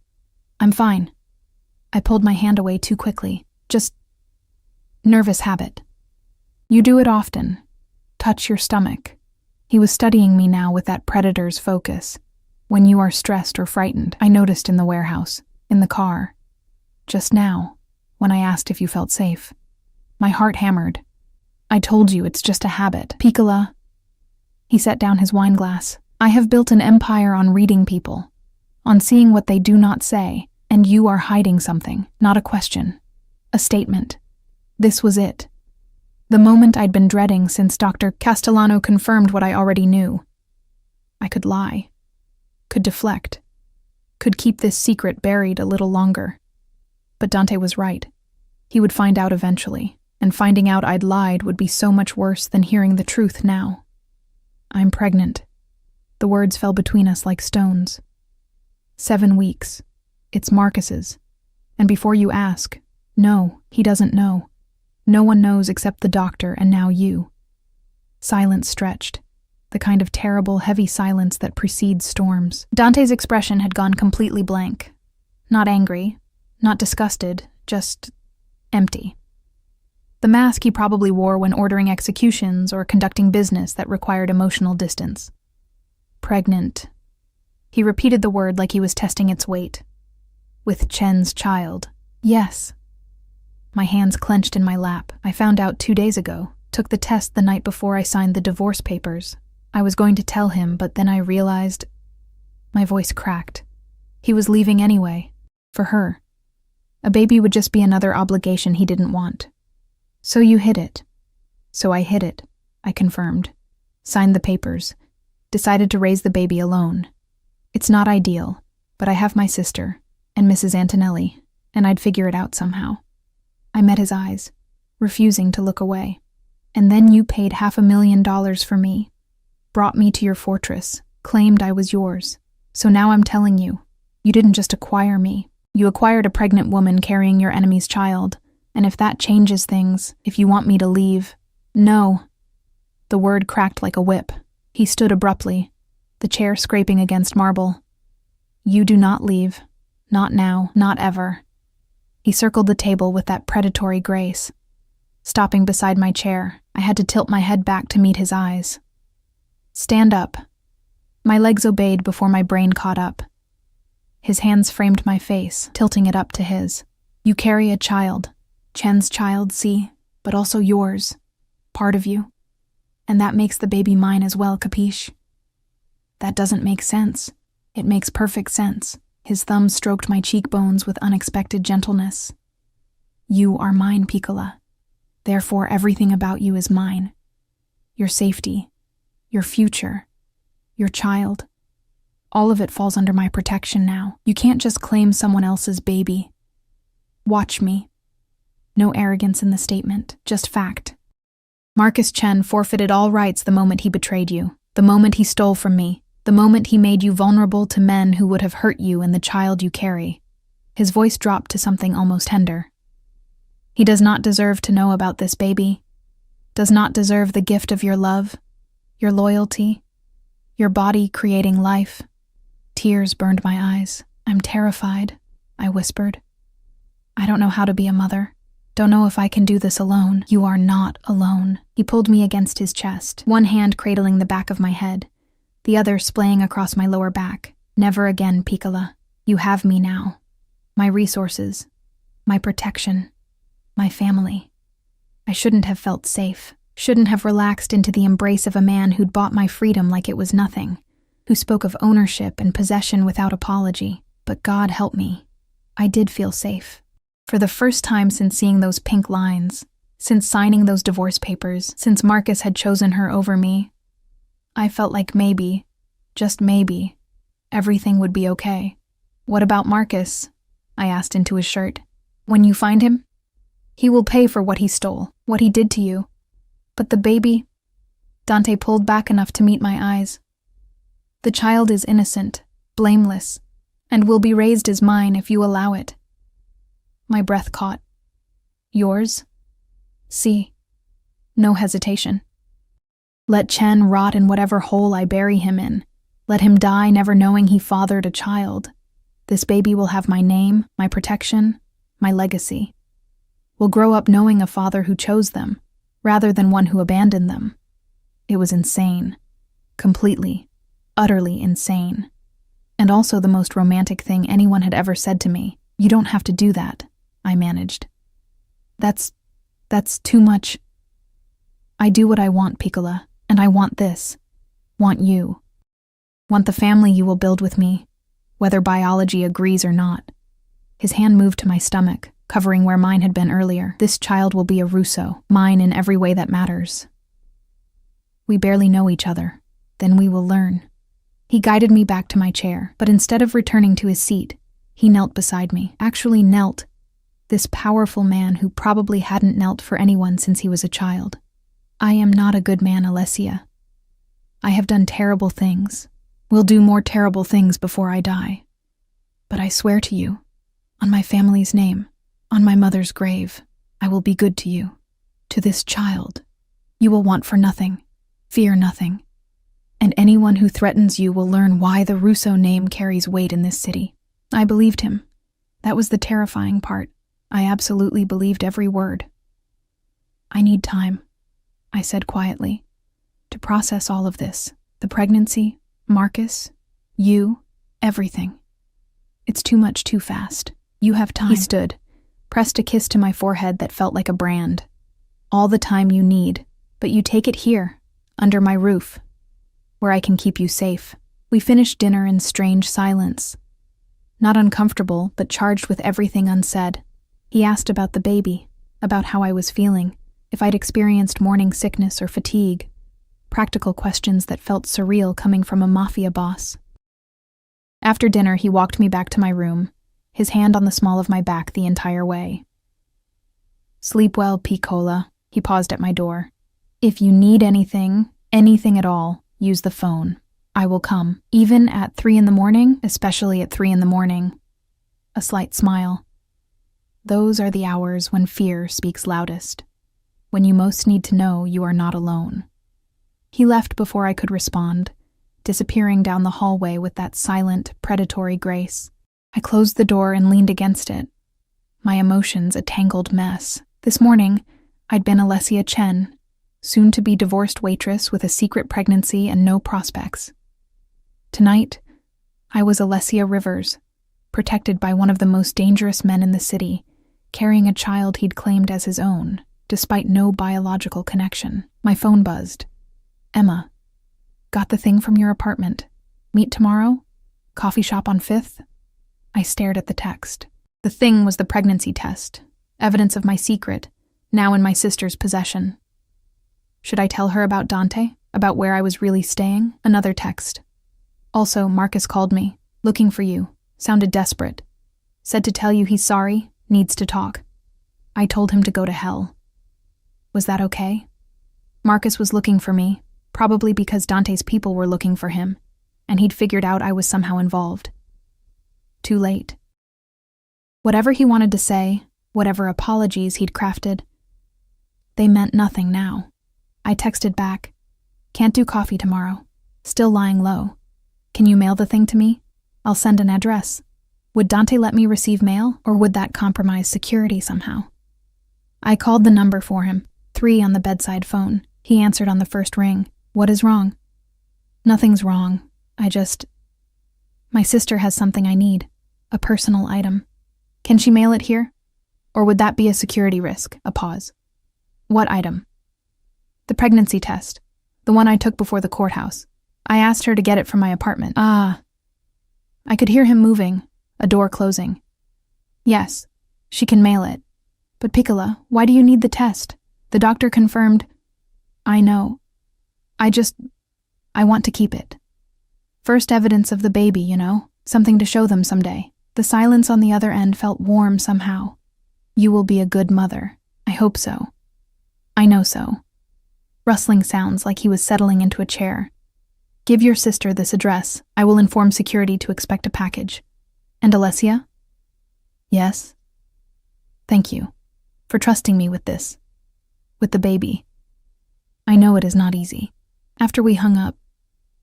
I'm fine. I pulled my hand away too quickly. Just nervous habit. You do it often. Touch your stomach. He was studying me now with that predator's focus. When you are stressed or frightened, I noticed in the warehouse, in the car. Just now, when I asked if you felt safe. My heart hammered. I told you it's just a habit. Piccola. He set down his wine glass. I have built an empire on reading people, on seeing what they do not say, and you are hiding something, not a question. A statement. This was it. The moment I'd been dreading since Dr. Castellano confirmed what I already knew. I could lie. Could deflect. Could keep this secret buried a little longer. But Dante was right. He would find out eventually, and finding out I'd lied would be so much worse than hearing the truth now. I'm pregnant. The words fell between us like stones. 7 weeks. It's Marcus's. And before you ask, no, he doesn't know. No one knows except the doctor and now you. Silence stretched. The kind of terrible, heavy silence that precedes storms. Dante's expression had gone completely blank. Not angry, not disgusted, just empty. The mask he probably wore when ordering executions or conducting business that required emotional distance. Pregnant. He repeated the word like he was testing its weight. With Chen's child. Yes. My hands clenched in my lap. I found out 2 days ago. Took the test the night before I signed the divorce papers. I was going to tell him, but then I realized— My voice cracked. He was leaving anyway. For her. A baby would just be another obligation he didn't want. So you hid it. So I hid it, I confirmed. Signed the papers. Decided to raise the baby alone. It's not ideal, but I have my sister, and Mrs. Antonelli, and I'd figure it out somehow. I met his eyes, refusing to look away. And then you paid $500,000 for me. Brought me to your fortress, claimed I was yours. So now I'm telling you, you didn't just acquire me. You acquired a pregnant woman carrying your enemy's child. And if that changes things, if you want me to leave— No. The word cracked like a whip. He stood abruptly, the chair scraping against marble. "You do not leave. Not now, not ever." He circled the table with that predatory grace. Stopping beside my chair, I had to tilt my head back to meet his eyes. "Stand up." My legs obeyed before my brain caught up. His hands framed my face, tilting it up to his. "You carry a child. Chen's child, see, but also yours. Part of you. And that makes the baby mine as well, capiche?" "That doesn't make sense." "It makes perfect sense." His thumb stroked my cheekbones with unexpected gentleness. "You are mine, Piccola. Therefore everything about you is mine. Your safety, your future, your child. All of it falls under my protection now. You can't just claim someone else's baby. Watch me." No arrogance in the statement, just fact. "Marcus Chen forfeited all rights the moment he betrayed you, the moment he stole from me, the moment he made you vulnerable to men who would have hurt you and the child you carry." His voice dropped to something almost tender. "He does not deserve to know about this baby, does not deserve the gift of your love, your loyalty, your body creating life." Tears burned my eyes. "I'm terrified," I whispered. "I don't know how to be a mother. Don't know if I can do this alone." "You are not alone." He pulled me against his chest, one hand cradling the back of my head, the other splaying across my lower back. "Never again, Piccola. You have me now. My resources, my protection, my family. I shouldn't have felt safe, shouldn't have relaxed into the embrace of a man who'd bought my freedom like it was nothing, who spoke of ownership and possession without apology. But God help me. I did feel safe. For the first time since seeing those pink lines, since signing those divorce papers, since Marcus had chosen her over me, I felt like maybe, just maybe, everything would be okay. "What about Marcus?" I asked into his shirt. "When you find him, he will pay for what he stole, what he did to you. But the baby..." Dante pulled back enough to meet my eyes. "The child is innocent, blameless, and will be raised as mine if you allow it." My breath caught. "Yours?" "See." No hesitation. "Let Chen rot in whatever hole I bury him in. Let him die never knowing he fathered a child. This baby will have my name, my protection, my legacy. Will grow up knowing a father who chose them, rather than one who abandoned them." It was insane. Completely, utterly insane. And also the most romantic thing anyone had ever said to me. "You don't have to do that," I managed. That's too much." "I do what I want, Piccola, and I want this. Want you. Want the family you will build with me, whether biology agrees or not." His hand moved to my stomach, covering where mine had been earlier. "This child will be a Russo, mine in every way that matters. We barely know each other. Then we will learn." He guided me back to my chair, but instead of returning to his seat, he knelt beside me. Actually knelt. This powerful man who probably hadn't knelt for anyone since he was a child. "I am not a good man, Alessia. I have done terrible things. Will do more terrible things before I die. But I swear to you, on my family's name, on my mother's grave, I will be good to you, to this child. You will want for nothing, fear nothing. And anyone who threatens you will learn why the Russo name carries weight in this city." I believed him. That was the terrifying part. I absolutely believed every word. "I need time," I said quietly, "to process all of this. The pregnancy, Marcus, you, everything. It's too much too fast. You have time." He stood, pressed a kiss to my forehead that felt like a brand. "All the time you need, but you take it here, under my roof, where I can keep you safe." We finished dinner in strange silence. Not uncomfortable, but charged with everything unsaid. He asked about the baby, about how I was feeling, if I'd experienced morning sickness or fatigue. Practical questions that felt surreal coming from a mafia boss. After dinner, he walked me back to my room, his hand on the small of my back the entire way. "Sleep well, Piccola." He paused at my door. "If you need anything at all, use the phone. I will come, even at 3 in the morning, especially at 3 in the morning." A slight smile. "Those are the hours when fear speaks loudest, when you most need to know you are not alone." He left before I could respond, disappearing down the hallway with that silent, predatory grace. I closed the door and leaned against it, my emotions a tangled mess. This morning, I'd been Alessia Chen, soon-to-be divorced waitress with a secret pregnancy and no prospects. Tonight, I was Alessia Rivers, protected by one of the most dangerous men in the city, carrying a child he'd claimed as his own, despite no biological connection. My phone buzzed. Emma, got the thing from your apartment. Meet tomorrow? Coffee shop on 5th? I stared at the text. The thing was the pregnancy test, evidence of my secret, now in my sister's possession. Should I tell her about Dante? About where I was really staying? Another text. Also, Marcus called me, looking for you, sounded desperate. Said to tell you he's sorry, needs to talk. I told him to go to hell. Was that okay? Marcus was looking for me, probably because Dante's people were looking for him, and he'd figured out I was somehow involved. Too late. Whatever he wanted to say, whatever apologies he'd crafted, they meant nothing now. I texted back, can't do coffee tomorrow, still lying low. Can you mail the thing to me? I'll send an address. Would Dante let me receive mail, or would that compromise security somehow? I called the number for him, 3 on the bedside phone. He answered on the first ring. What is wrong? Nothing's wrong. My sister has something I need, a personal item. Can she mail it here? Or would that be a security risk? A pause. What item? The pregnancy test, the one I took before the courthouse. I asked her to get it from my apartment. I could hear him moving, a door closing. Yes, she can mail it. But Piccola, why do you need the test? The doctor confirmed. I know. I want to keep it. First evidence of the baby, you know, something to show them someday. The silence on the other end felt warm somehow. You will be a good mother. I hope so. I know so. Rustling sounds like he was settling into a chair. Give your sister this address. I will inform security to expect a package. And Alessia? Yes? Thank you for trusting me with this. With the baby. I know it is not easy. After we hung up,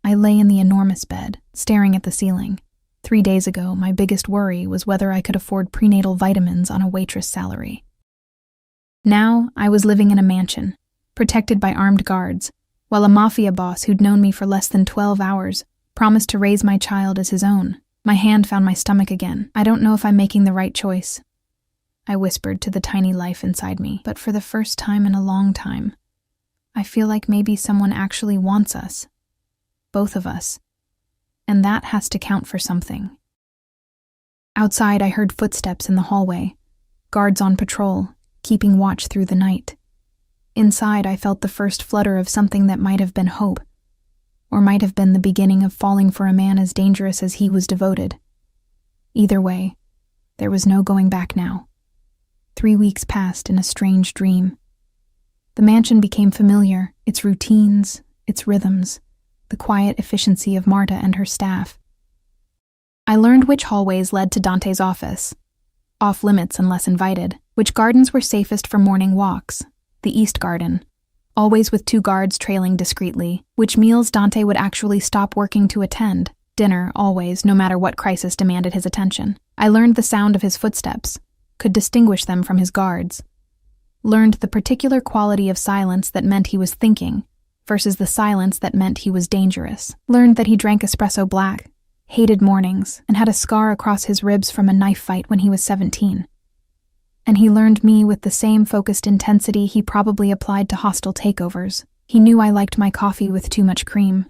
I lay in the enormous bed, staring at the ceiling. 3 days ago, my biggest worry was whether I could afford prenatal vitamins on a waitress salary. Now, I was living in a mansion, protected by armed guards, while a mafia boss who'd known me for less than 12 hours promised to raise my child as his own. My hand found my stomach again. I don't know if I'm making the right choice, I whispered to the tiny life inside me, but for the first time in a long time, I feel like maybe someone actually wants us. Both of us. And that has to count for something. Outside, I heard footsteps in the hallway, guards on patrol, keeping watch through the night. Inside, I felt the first flutter of something that might have been hope, or might have been the beginning of falling for a man as dangerous as he was devoted. Either way, there was no going back now. 3 weeks passed in a strange dream. The mansion became familiar, its routines, its rhythms, the quiet efficiency of Marta and her staff. I learned which hallways led to Dante's office, off limits unless invited, which gardens were safest for morning walks, the East Garden, always with 2 guards trailing discreetly, which meals Dante would actually stop working to attend, dinner always, no matter what crisis demanded his attention. I learned the sound of his footsteps, could distinguish them from his guards, learned the particular quality of silence that meant he was thinking, versus the silence that meant he was dangerous, learned that he drank espresso black, hated mornings, and had a scar across his ribs from a knife fight when he was 17. And he learned me with the same focused intensity he probably applied to hostile takeovers. He knew I liked my coffee with too much cream,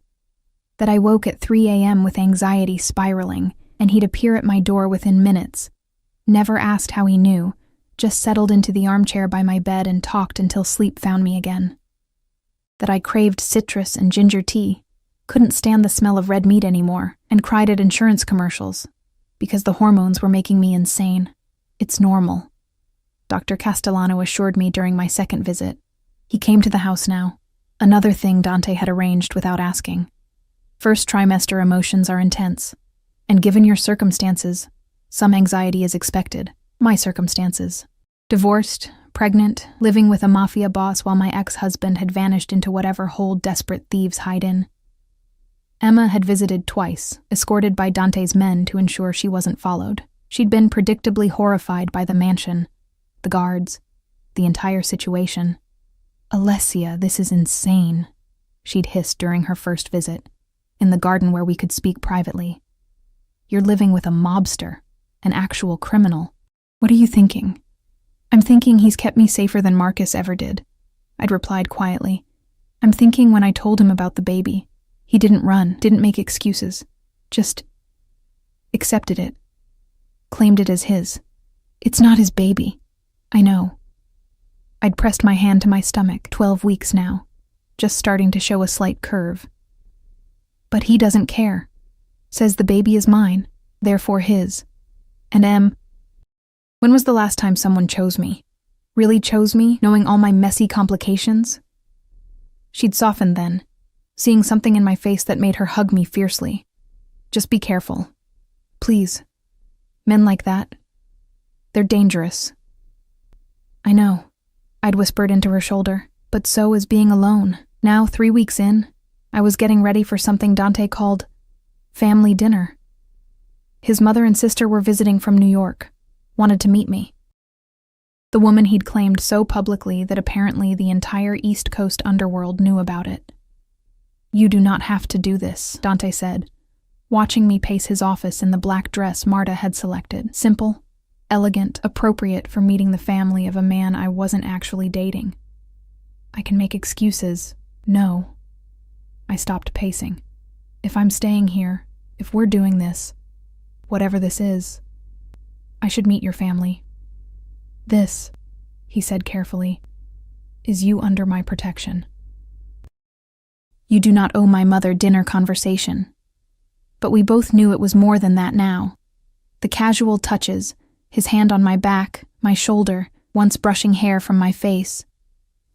that I woke at 3 a.m. with anxiety spiraling, and he'd appear at my door within minutes. Never asked how he knew, just settled into the armchair by my bed and talked until sleep found me again. That I craved citrus and ginger tea, couldn't stand the smell of red meat anymore, and cried at insurance commercials, because the hormones were making me insane. It's normal. Dr. Castellano assured me during my second visit. He came to the house now, another thing Dante had arranged without asking. First trimester emotions are intense, and given your circumstances, some anxiety is expected. My circumstances. Divorced, pregnant, living with a mafia boss while my ex-husband had vanished into whatever hole desperate thieves hide in. Emma had visited twice, escorted by Dante's men to ensure she wasn't followed. She'd been predictably horrified by the mansion, the guards, the entire situation. "Alessia, this is insane," she'd hissed during her first visit, in the garden where we could speak privately. "You're living with a mobster, an actual criminal. What are you thinking?" "I'm thinking he's kept me safer than Marcus ever did," I'd replied quietly. "I'm thinking when I told him about the baby, he didn't run, didn't make excuses, just accepted it, claimed it as his. It's not his baby. I know." I'd pressed my hand to my stomach, 12 weeks now, just starting to show a slight curve. "But he doesn't care. Says the baby is mine, therefore his. And when was the last time someone chose me? Really chose me, knowing all my messy complications?" She'd softened then, seeing something in my face that made her hug me fiercely. "Just be careful. Please. Men like that, they're dangerous." "I know," I'd whispered into her shoulder, but so is being alone. Now, 3 weeks in, I was getting ready for something Dante called family dinner. His mother and sister were visiting from New York, wanted to meet me. The woman he'd claimed so publicly that apparently the entire East Coast underworld knew about it. "You do not have to do this," Dante said, watching me pace his office in the black dress Marta had selected. Simple, elegant, appropriate for meeting the family of a man I wasn't actually dating. "I can make excuses. No." I stopped pacing. "If I'm staying here, if we're doing this, whatever this is, I should meet your family. This," he said carefully, "is you under my protection. You do not owe my mother dinner conversation." But we both knew it was more than that now. The casual touches, his hand on my back, my shoulder, once brushing hair from my face.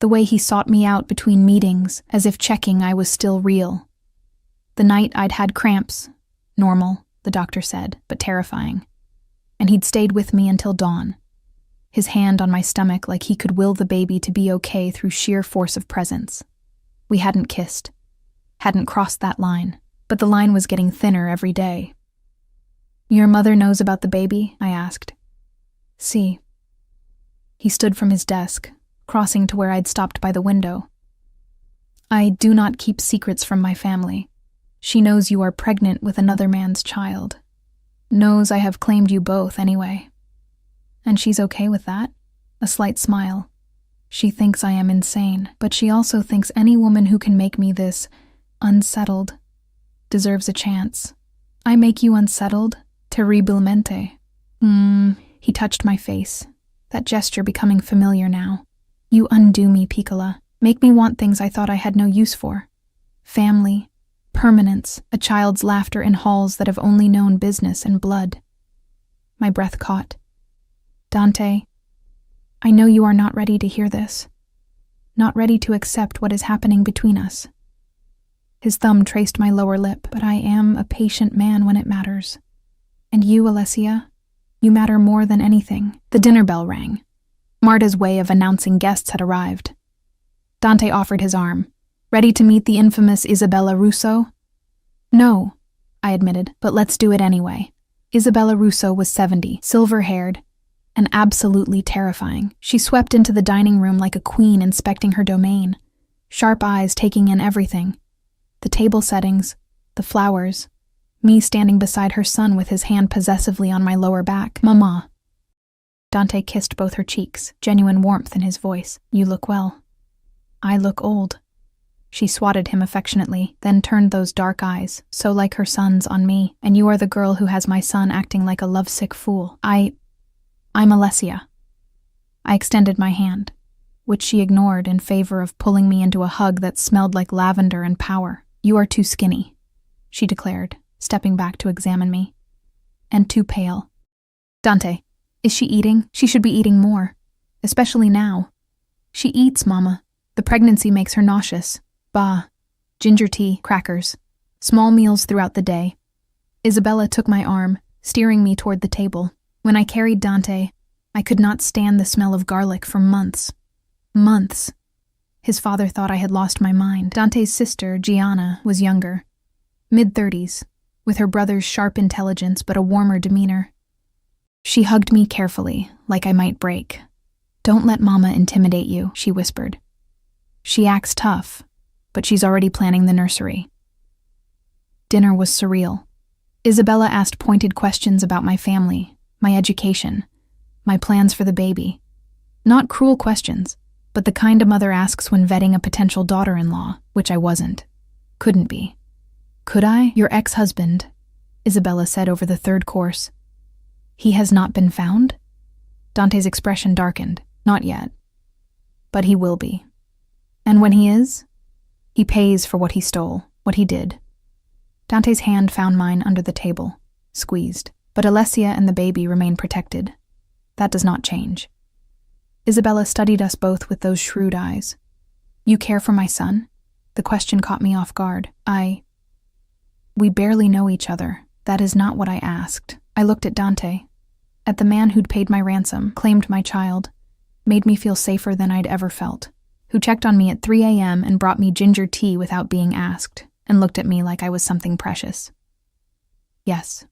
The way he sought me out between meetings, as if checking I was still real. The night I'd had cramps. Normal, the doctor said, but terrifying. And he'd stayed with me until dawn. His hand on my stomach like he could will the baby to be okay through sheer force of presence. We hadn't kissed. Hadn't crossed that line. But the line was getting thinner every day. "Your mother knows about the baby?" I asked. "See." He stood from his desk, crossing to where I'd stopped by the window. "I do not keep secrets from my family. She knows you are pregnant with another man's child. Knows I have claimed you both anyway. And she's okay with that?" A slight smile. "She thinks I am insane, but she also thinks any woman who can make me this unsettled deserves a chance. I make you unsettled, terribilmente." He touched my face, that gesture becoming familiar now. "You undo me, Piccola. Make me want things I thought I had no use for. Family, permanence, a child's laughter in halls that have only known business and blood." My breath caught. "Dante, I know you are not ready to hear this. Not ready to accept what is happening between us." His thumb traced my lower lip, "But I am a patient man when it matters. And you, Alessia, you matter more than anything." The dinner bell rang. Marta's way of announcing guests had arrived. Dante offered his arm. "Ready to meet the infamous Isabella Russo?" "No," I admitted, "but let's do it anyway." Isabella Russo was 70, silver-haired, and absolutely terrifying. She swept into the dining room like a queen inspecting her domain, sharp eyes taking in everything. The table settings, the flowers, me standing beside her son with his hand possessively on my lower back. "Mama." Dante kissed both her cheeks, genuine warmth in his voice. "You look well." "I look old." She swatted him affectionately, then turned those dark eyes, so like her son's, on me. "And you are the girl who has my son acting like a lovesick fool." I'm Alessia." I extended my hand, which she ignored in favor of pulling me into a hug that smelled like lavender and power. "You are too skinny," she declared, stepping back to examine me. "And too pale." "Dante, is she eating? She should be eating more, especially now." "She eats, Mama. The pregnancy makes her nauseous. Bah, ginger tea, crackers, small meals throughout the day." Isabella took my arm, steering me toward the table. When I carried Dante, I could not stand the smell of garlic for months. Months. His father thought I had lost my mind. Dante's sister, Gianna, was younger. mid-30s, with her brother's sharp intelligence but a warmer demeanor. She hugged me carefully, like I might break. "Don't let Mama intimidate you," she whispered. "She acts tough, but she's already planning the nursery." Dinner was surreal. Isabella asked pointed questions about my family, my education, my plans for the baby. Not cruel questions, but the kind a mother asks when vetting a potential daughter-in-law, which I wasn't. Couldn't be. "Could I? Your ex-husband," Isabella said over the third course. "He has not been found?" Dante's expression darkened. "Not yet. But he will be. And when he is, he pays for what he stole, what he did." Dante's hand found mine under the table, squeezed. "But Alessia and the baby remain protected. That does not change." Isabella studied us both with those shrewd eyes. "You care for my son?" The question caught me off guard. We barely know each other. That is not what I asked. I looked at Dante, at the man who'd paid my ransom, claimed my child, made me feel safer than I'd ever felt, who checked on me at 3 a.m. and brought me ginger tea without being asked, and looked at me like I was something precious. "Yes,"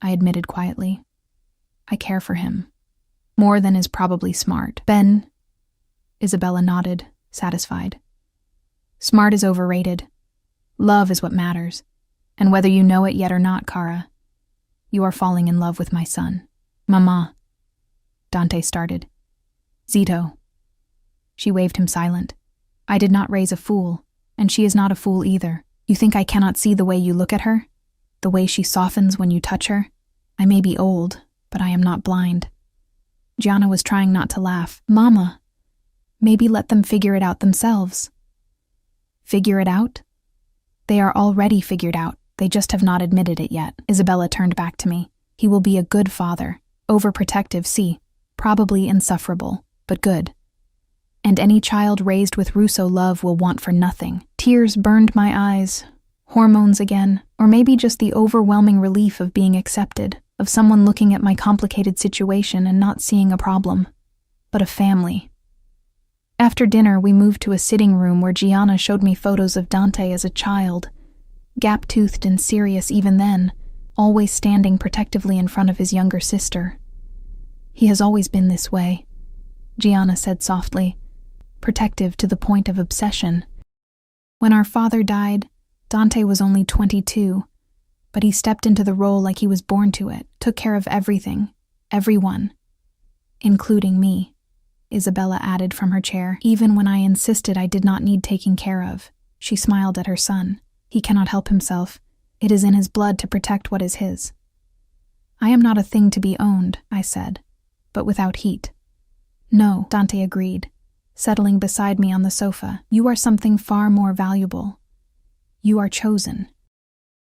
I admitted quietly. "I care for him. More than is probably smart." "Ben," Isabella nodded, satisfied. "Smart is overrated. Love is what matters. And whether you know it yet or not, Cara, you are falling in love with my son." "Mama," Dante started. "Zito." She waved him silent. "I did not raise a fool, and she is not a fool either. You think I cannot see the way you look at her? The way she softens when you touch her? I may be old, but I am not blind." Gianna was trying not to laugh. "Mama, maybe let them figure it out themselves." "Figure it out? They are already figured out. They just have not admitted it yet." Isabella turned back to me. "He will be a good father. Overprotective, see. Probably insufferable, but good. And any child raised with Russo love will want for nothing." Tears burned my eyes. Hormones again, or maybe just the overwhelming relief of being accepted, of someone looking at my complicated situation and not seeing a problem, but a family. After dinner, we moved to a sitting room where Gianna showed me photos of Dante as a child, gap-toothed and serious even then, always standing protectively in front of his younger sister. "He has always been this way," Gianna said softly, "protective to the point of obsession. When our father died, Dante was only 22, but he stepped into the role like he was born to it, took care of everything, everyone, including me," Isabella added from her chair. "Even when I insisted I did not need taking care of." She smiled at her son. "He cannot help himself. It is in his blood to protect what is his." "I am not a thing to be owned," I said, "but without heat." "No," Dante agreed, settling beside me on the sofa. "You are something far more valuable. You are chosen."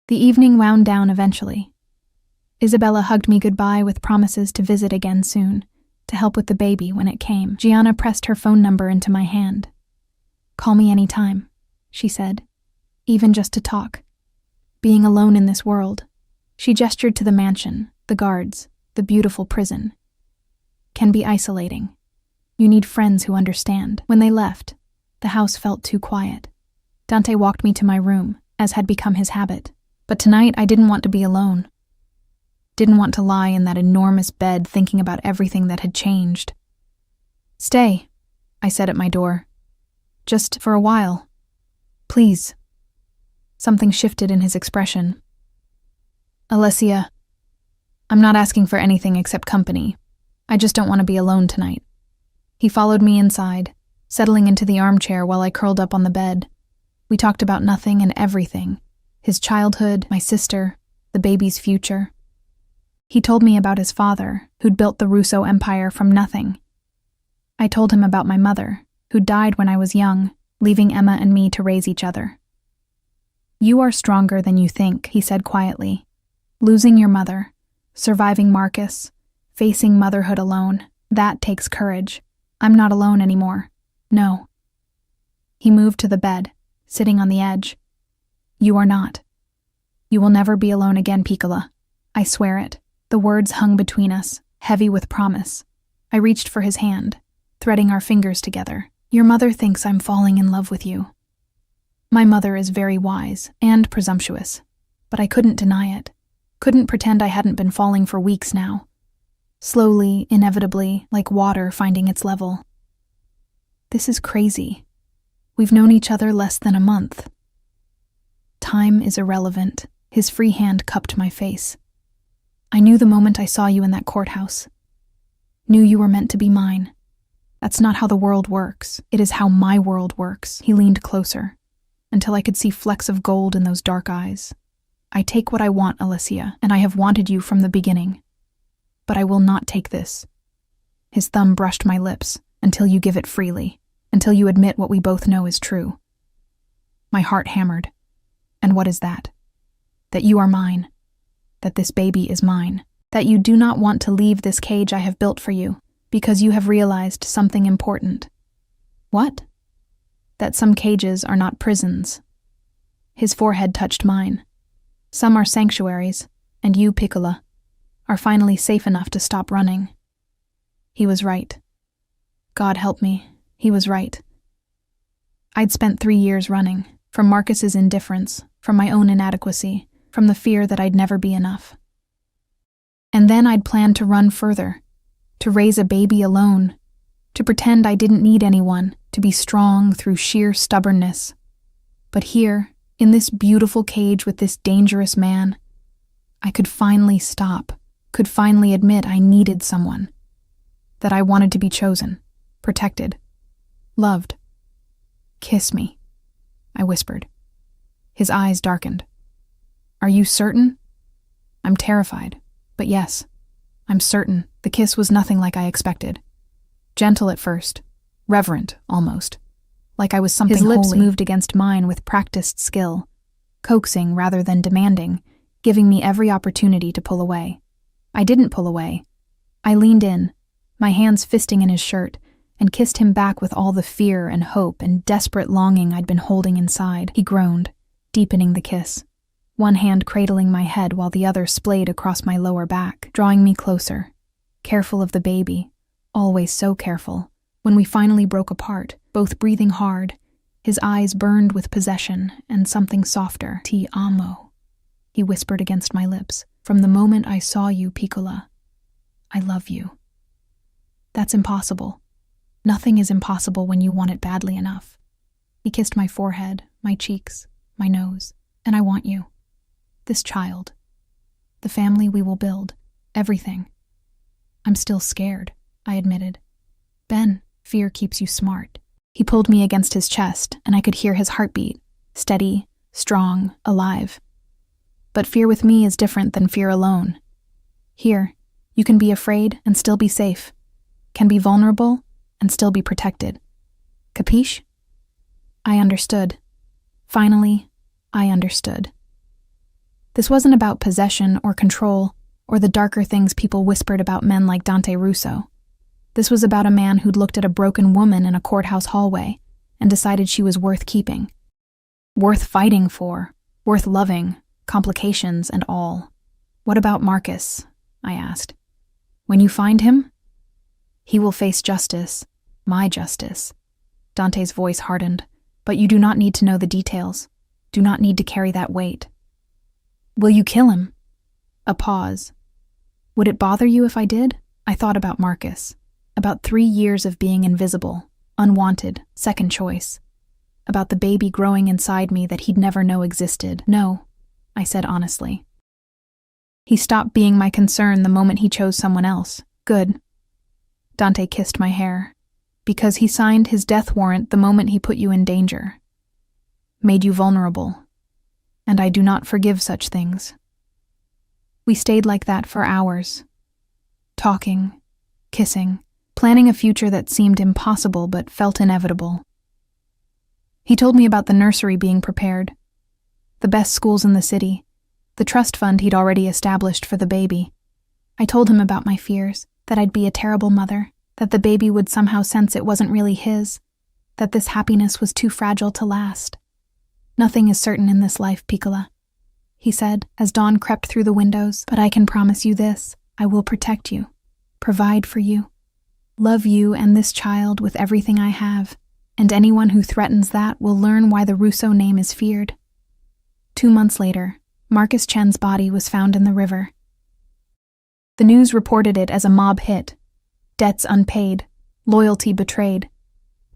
The evening wound down eventually. Isabella hugged me goodbye with promises to visit again soon, to help with the baby when it came. Gianna pressed her phone number into my hand. "Call me any time," she said, "even just to talk. Being alone in this world." She gestured to the mansion, the guards, the beautiful prison. "Can be isolating. You need friends who understand." When they left, the house felt too quiet. Dante walked me to my room, as had become his habit. But tonight I didn't want to be alone. Didn't want to lie in that enormous bed thinking about everything that had changed. "Stay," I said at my door. "Just for a while. Please." Something shifted in his expression. "Alessia, I'm not asking for anything except company. I just don't want to be alone tonight." He followed me inside, settling into the armchair while I curled up on the bed. We talked about nothing and everything. His childhood, my sister, the baby's future. He told me about his father, who'd built the Russo empire from nothing. I told him about my mother, who died when I was young, leaving Emma and me to raise each other. "You are stronger than you think," he said quietly. "Losing your mother, surviving Marcus, facing motherhood alone, that takes courage. I'm not alone anymore. No." He moved to the bed, sitting on the edge. "You are not. You will never be alone again, Piccola. I swear it." The words hung between us, heavy with promise. I reached for his hand, threading our fingers together. "Your mother thinks I'm falling in love with you. My mother is very wise and presumptuous. But I couldn't deny it. Couldn't pretend I hadn't been falling for weeks now. Slowly, inevitably, like water finding its level. This is crazy. We've known each other less than a month. Time is irrelevant. His free hand cupped my face. I knew the moment I saw you in that courthouse. Knew you were meant to be mine. That's not how the world works. It is how my world works. He leaned closer, until I could see flecks of gold in those dark eyes. I take what I want, Alicia, and I have wanted you from the beginning. But I will not take this. His thumb brushed my lips, until you give it freely, until you admit what we both know is true. My heart hammered. And what is that? That you are mine. That this baby is mine. That you do not want to leave this cage I have built for you, because you have realized something important. What? That some cages are not prisons. His forehead touched mine. Some are sanctuaries, and you, Piccola, are finally safe enough to stop running. He was right. God help me, he was right. I'd spent 3 years running, from Marcus's indifference, from my own inadequacy, from the fear that I'd never be enough. And then I'd planned to run further, to raise a baby alone, to pretend I didn't need anyone, to be strong through sheer stubbornness. But here, in this beautiful cage with this dangerous man, I could finally stop, could finally admit I needed someone, that I wanted to be chosen, protected, loved. Kiss me, I whispered. His eyes darkened. Are you certain? I'm terrified, but yes, I'm certain. The kiss was nothing like I expected. Gentle at first, reverent almost, like I was something holy. His lips moved against mine with practiced skill, coaxing rather than demanding, giving me every opportunity to pull away. I didn't pull away. I leaned in, my hands fisting in his shirt, and kissed him back with all the fear and hope and desperate longing I'd been holding inside. He groaned, deepening the kiss, one hand cradling my head while the other splayed across my lower back, drawing me closer, careful of the baby, always so careful. When we finally broke apart, both breathing hard, his eyes burned with possession and something softer. Ti amo, he whispered against my lips. From the moment I saw you, Piccola, I love you. That's impossible. Nothing is impossible when you want it badly enough. He kissed my forehead, my cheeks, my nose, and I want you. This child. The family we will build. Everything. I'm still scared, I admitted. Ben, fear keeps you smart. He pulled me against his chest, and I could hear his heartbeat, steady, strong, alive. But fear with me is different than fear alone. Here, you can be afraid and still be safe, can be vulnerable and still be protected. Capiche? I understood. Finally, I understood. This wasn't about possession or control or the darker things people whispered about men like Dante Russo. This was about a man who'd looked at a broken woman in a courthouse hallway and decided she was worth keeping, worth fighting for, worth loving, complications and all. What about Marcus? I asked. When you find him? He will face justice, my justice. Dante's voice hardened. But you do not need to know the details. Do not need to carry that weight. Will you kill him? A pause. Would it bother you if I did? I thought about Marcus. About 3 years of being invisible, unwanted, second choice. About the baby growing inside me that he'd never know existed. No, I said honestly. He stopped being my concern the moment he chose someone else. Good. Dante kissed my hair. Because he signed his death warrant the moment he put you in danger. Made you vulnerable. And I do not forgive such things. We stayed like that for hours. Talking, kissing, planning a future that seemed impossible but felt inevitable. He told me about the nursery being prepared, the best schools in the city, the trust fund he'd already established for the baby. I told him about my fears, that I'd be a terrible mother, that the baby would somehow sense it wasn't really his, that this happiness was too fragile to last. Nothing is certain in this life, Piccola, he said as dawn crept through the windows, but I can promise you this, I will protect you, provide for you, love you and this child with everything I have, and anyone who threatens that will learn why the Russo name is feared. 2 months later, Marcus Chen's body was found in the river. The news reported it as a mob hit. Debts unpaid, loyalty betrayed.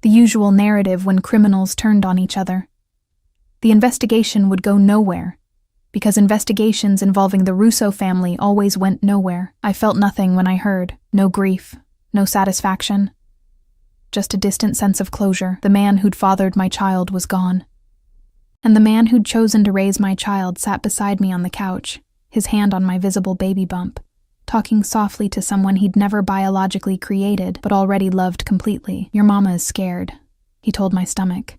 The usual narrative when criminals turned on each other. The investigation would go nowhere, because investigations involving the Russo family always went nowhere. I felt nothing when I heard. No grief, no satisfaction. Just a distant sense of closure. The man who'd fathered my child was gone. And the man who'd chosen to raise my child sat beside me on the couch, his hand on my visible baby bump, talking softly to someone he'd never biologically created but already loved completely. "Your mama is scared," he told my stomach.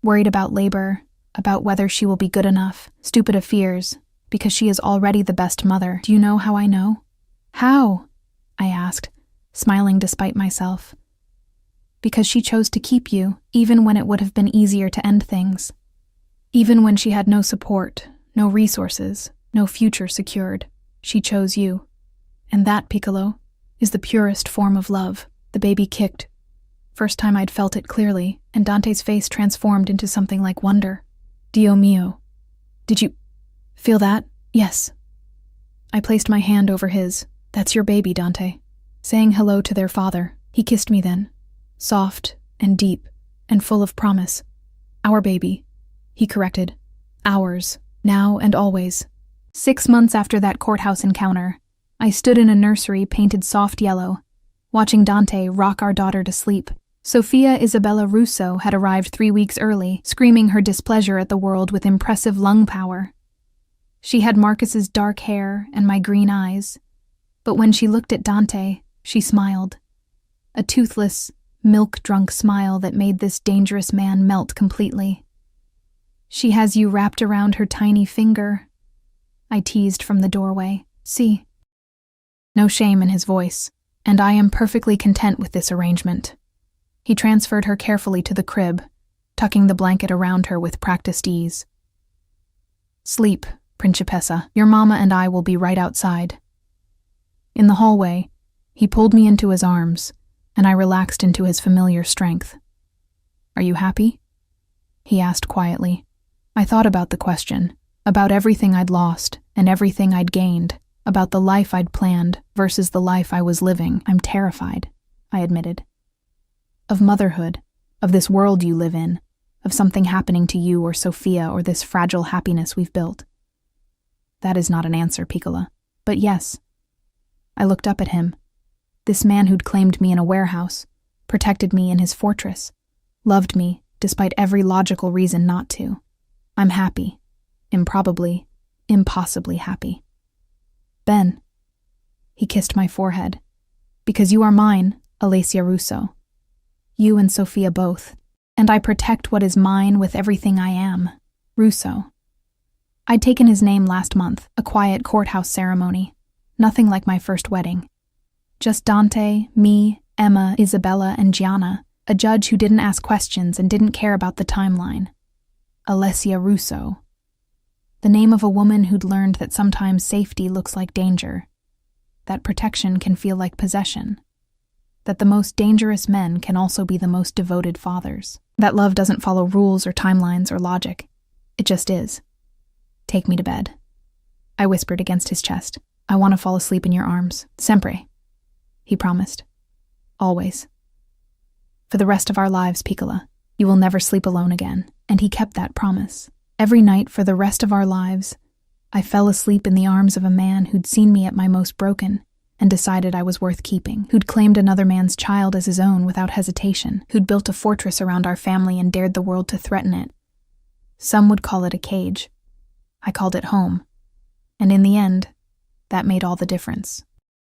"Worried about labor, about whether she will be good enough, stupid of fears, because she is already the best mother. Do you know how I know?" "How?" I asked, smiling despite myself. "Because she chose to keep you, even when it would have been easier to end things. Even when she had no support, no resources, no future secured. She chose you. And that, Piccolo, is the purest form of love." The baby kicked. First time I'd felt it clearly, and Dante's face transformed into something like wonder. "Dio mio. Did you feel that?" "Yes." I placed my hand over his. "That's your baby, Dante." Saying hello to their father, he kissed me then, soft and deep and full of promise. "Our baby," he corrected. "Ours, now and always." 6 months after that courthouse encounter, I stood in a nursery painted soft yellow, watching Dante rock our daughter to sleep. Sofia Isabella Russo had arrived 3 weeks early, screaming her displeasure at the world with impressive lung power. She had Marcus's dark hair and my green eyes, but when she looked at Dante, she smiled. A toothless, milk-drunk smile that made this dangerous man melt completely. "She has you wrapped around her tiny finger," I teased from the doorway. "See?" No shame in his voice, and I am perfectly content with this arrangement. He transferred her carefully to the crib, tucking the blanket around her with practiced ease. "Sleep, Principessa. Your mama and I will be right outside." In the hallway, he pulled me into his arms, and I relaxed into his familiar strength. "Are you happy?" he asked quietly. I thought about the question, about everything I'd lost and everything I'd gained, about the life I'd planned versus the life I was living. "I'm terrified," I admitted. "Of motherhood, of this world you live in, of something happening to you or Sophia or this fragile happiness we've built." "That is not an answer, Piccola. But yes." I looked up at him. This man who'd claimed me in a warehouse, protected me in his fortress, loved me despite every logical reason not to. "I'm happy. Improbably, impossibly happy." "Ben." He kissed my forehead. "Because you are mine, Alessia Russo. You and Sophia both. And I protect what is mine with everything I am. Russo." I'd taken his name last month, a quiet courthouse ceremony. Nothing like my first wedding. Just Dante, me, Emma, Isabella, and Gianna, a judge who didn't ask questions and didn't care about the timeline. Alessia Russo. The name of a woman who'd learned that sometimes safety looks like danger, that protection can feel like possession, that the most dangerous men can also be the most devoted fathers, that love doesn't follow rules or timelines or logic. It just is. "Take me to bed," I whispered against his chest. "I want to fall asleep in your arms. Sempre," he promised. "Always. For the rest of our lives, Piccola, you will never sleep alone again." And he kept that promise. Every night for the rest of our lives, I fell asleep in the arms of a man who'd seen me at my most broken and decided I was worth keeping, who'd claimed another man's child as his own without hesitation, who'd built a fortress around our family and dared the world to threaten it. Some would call it a cage. I called it home. And in the end, that made all the difference.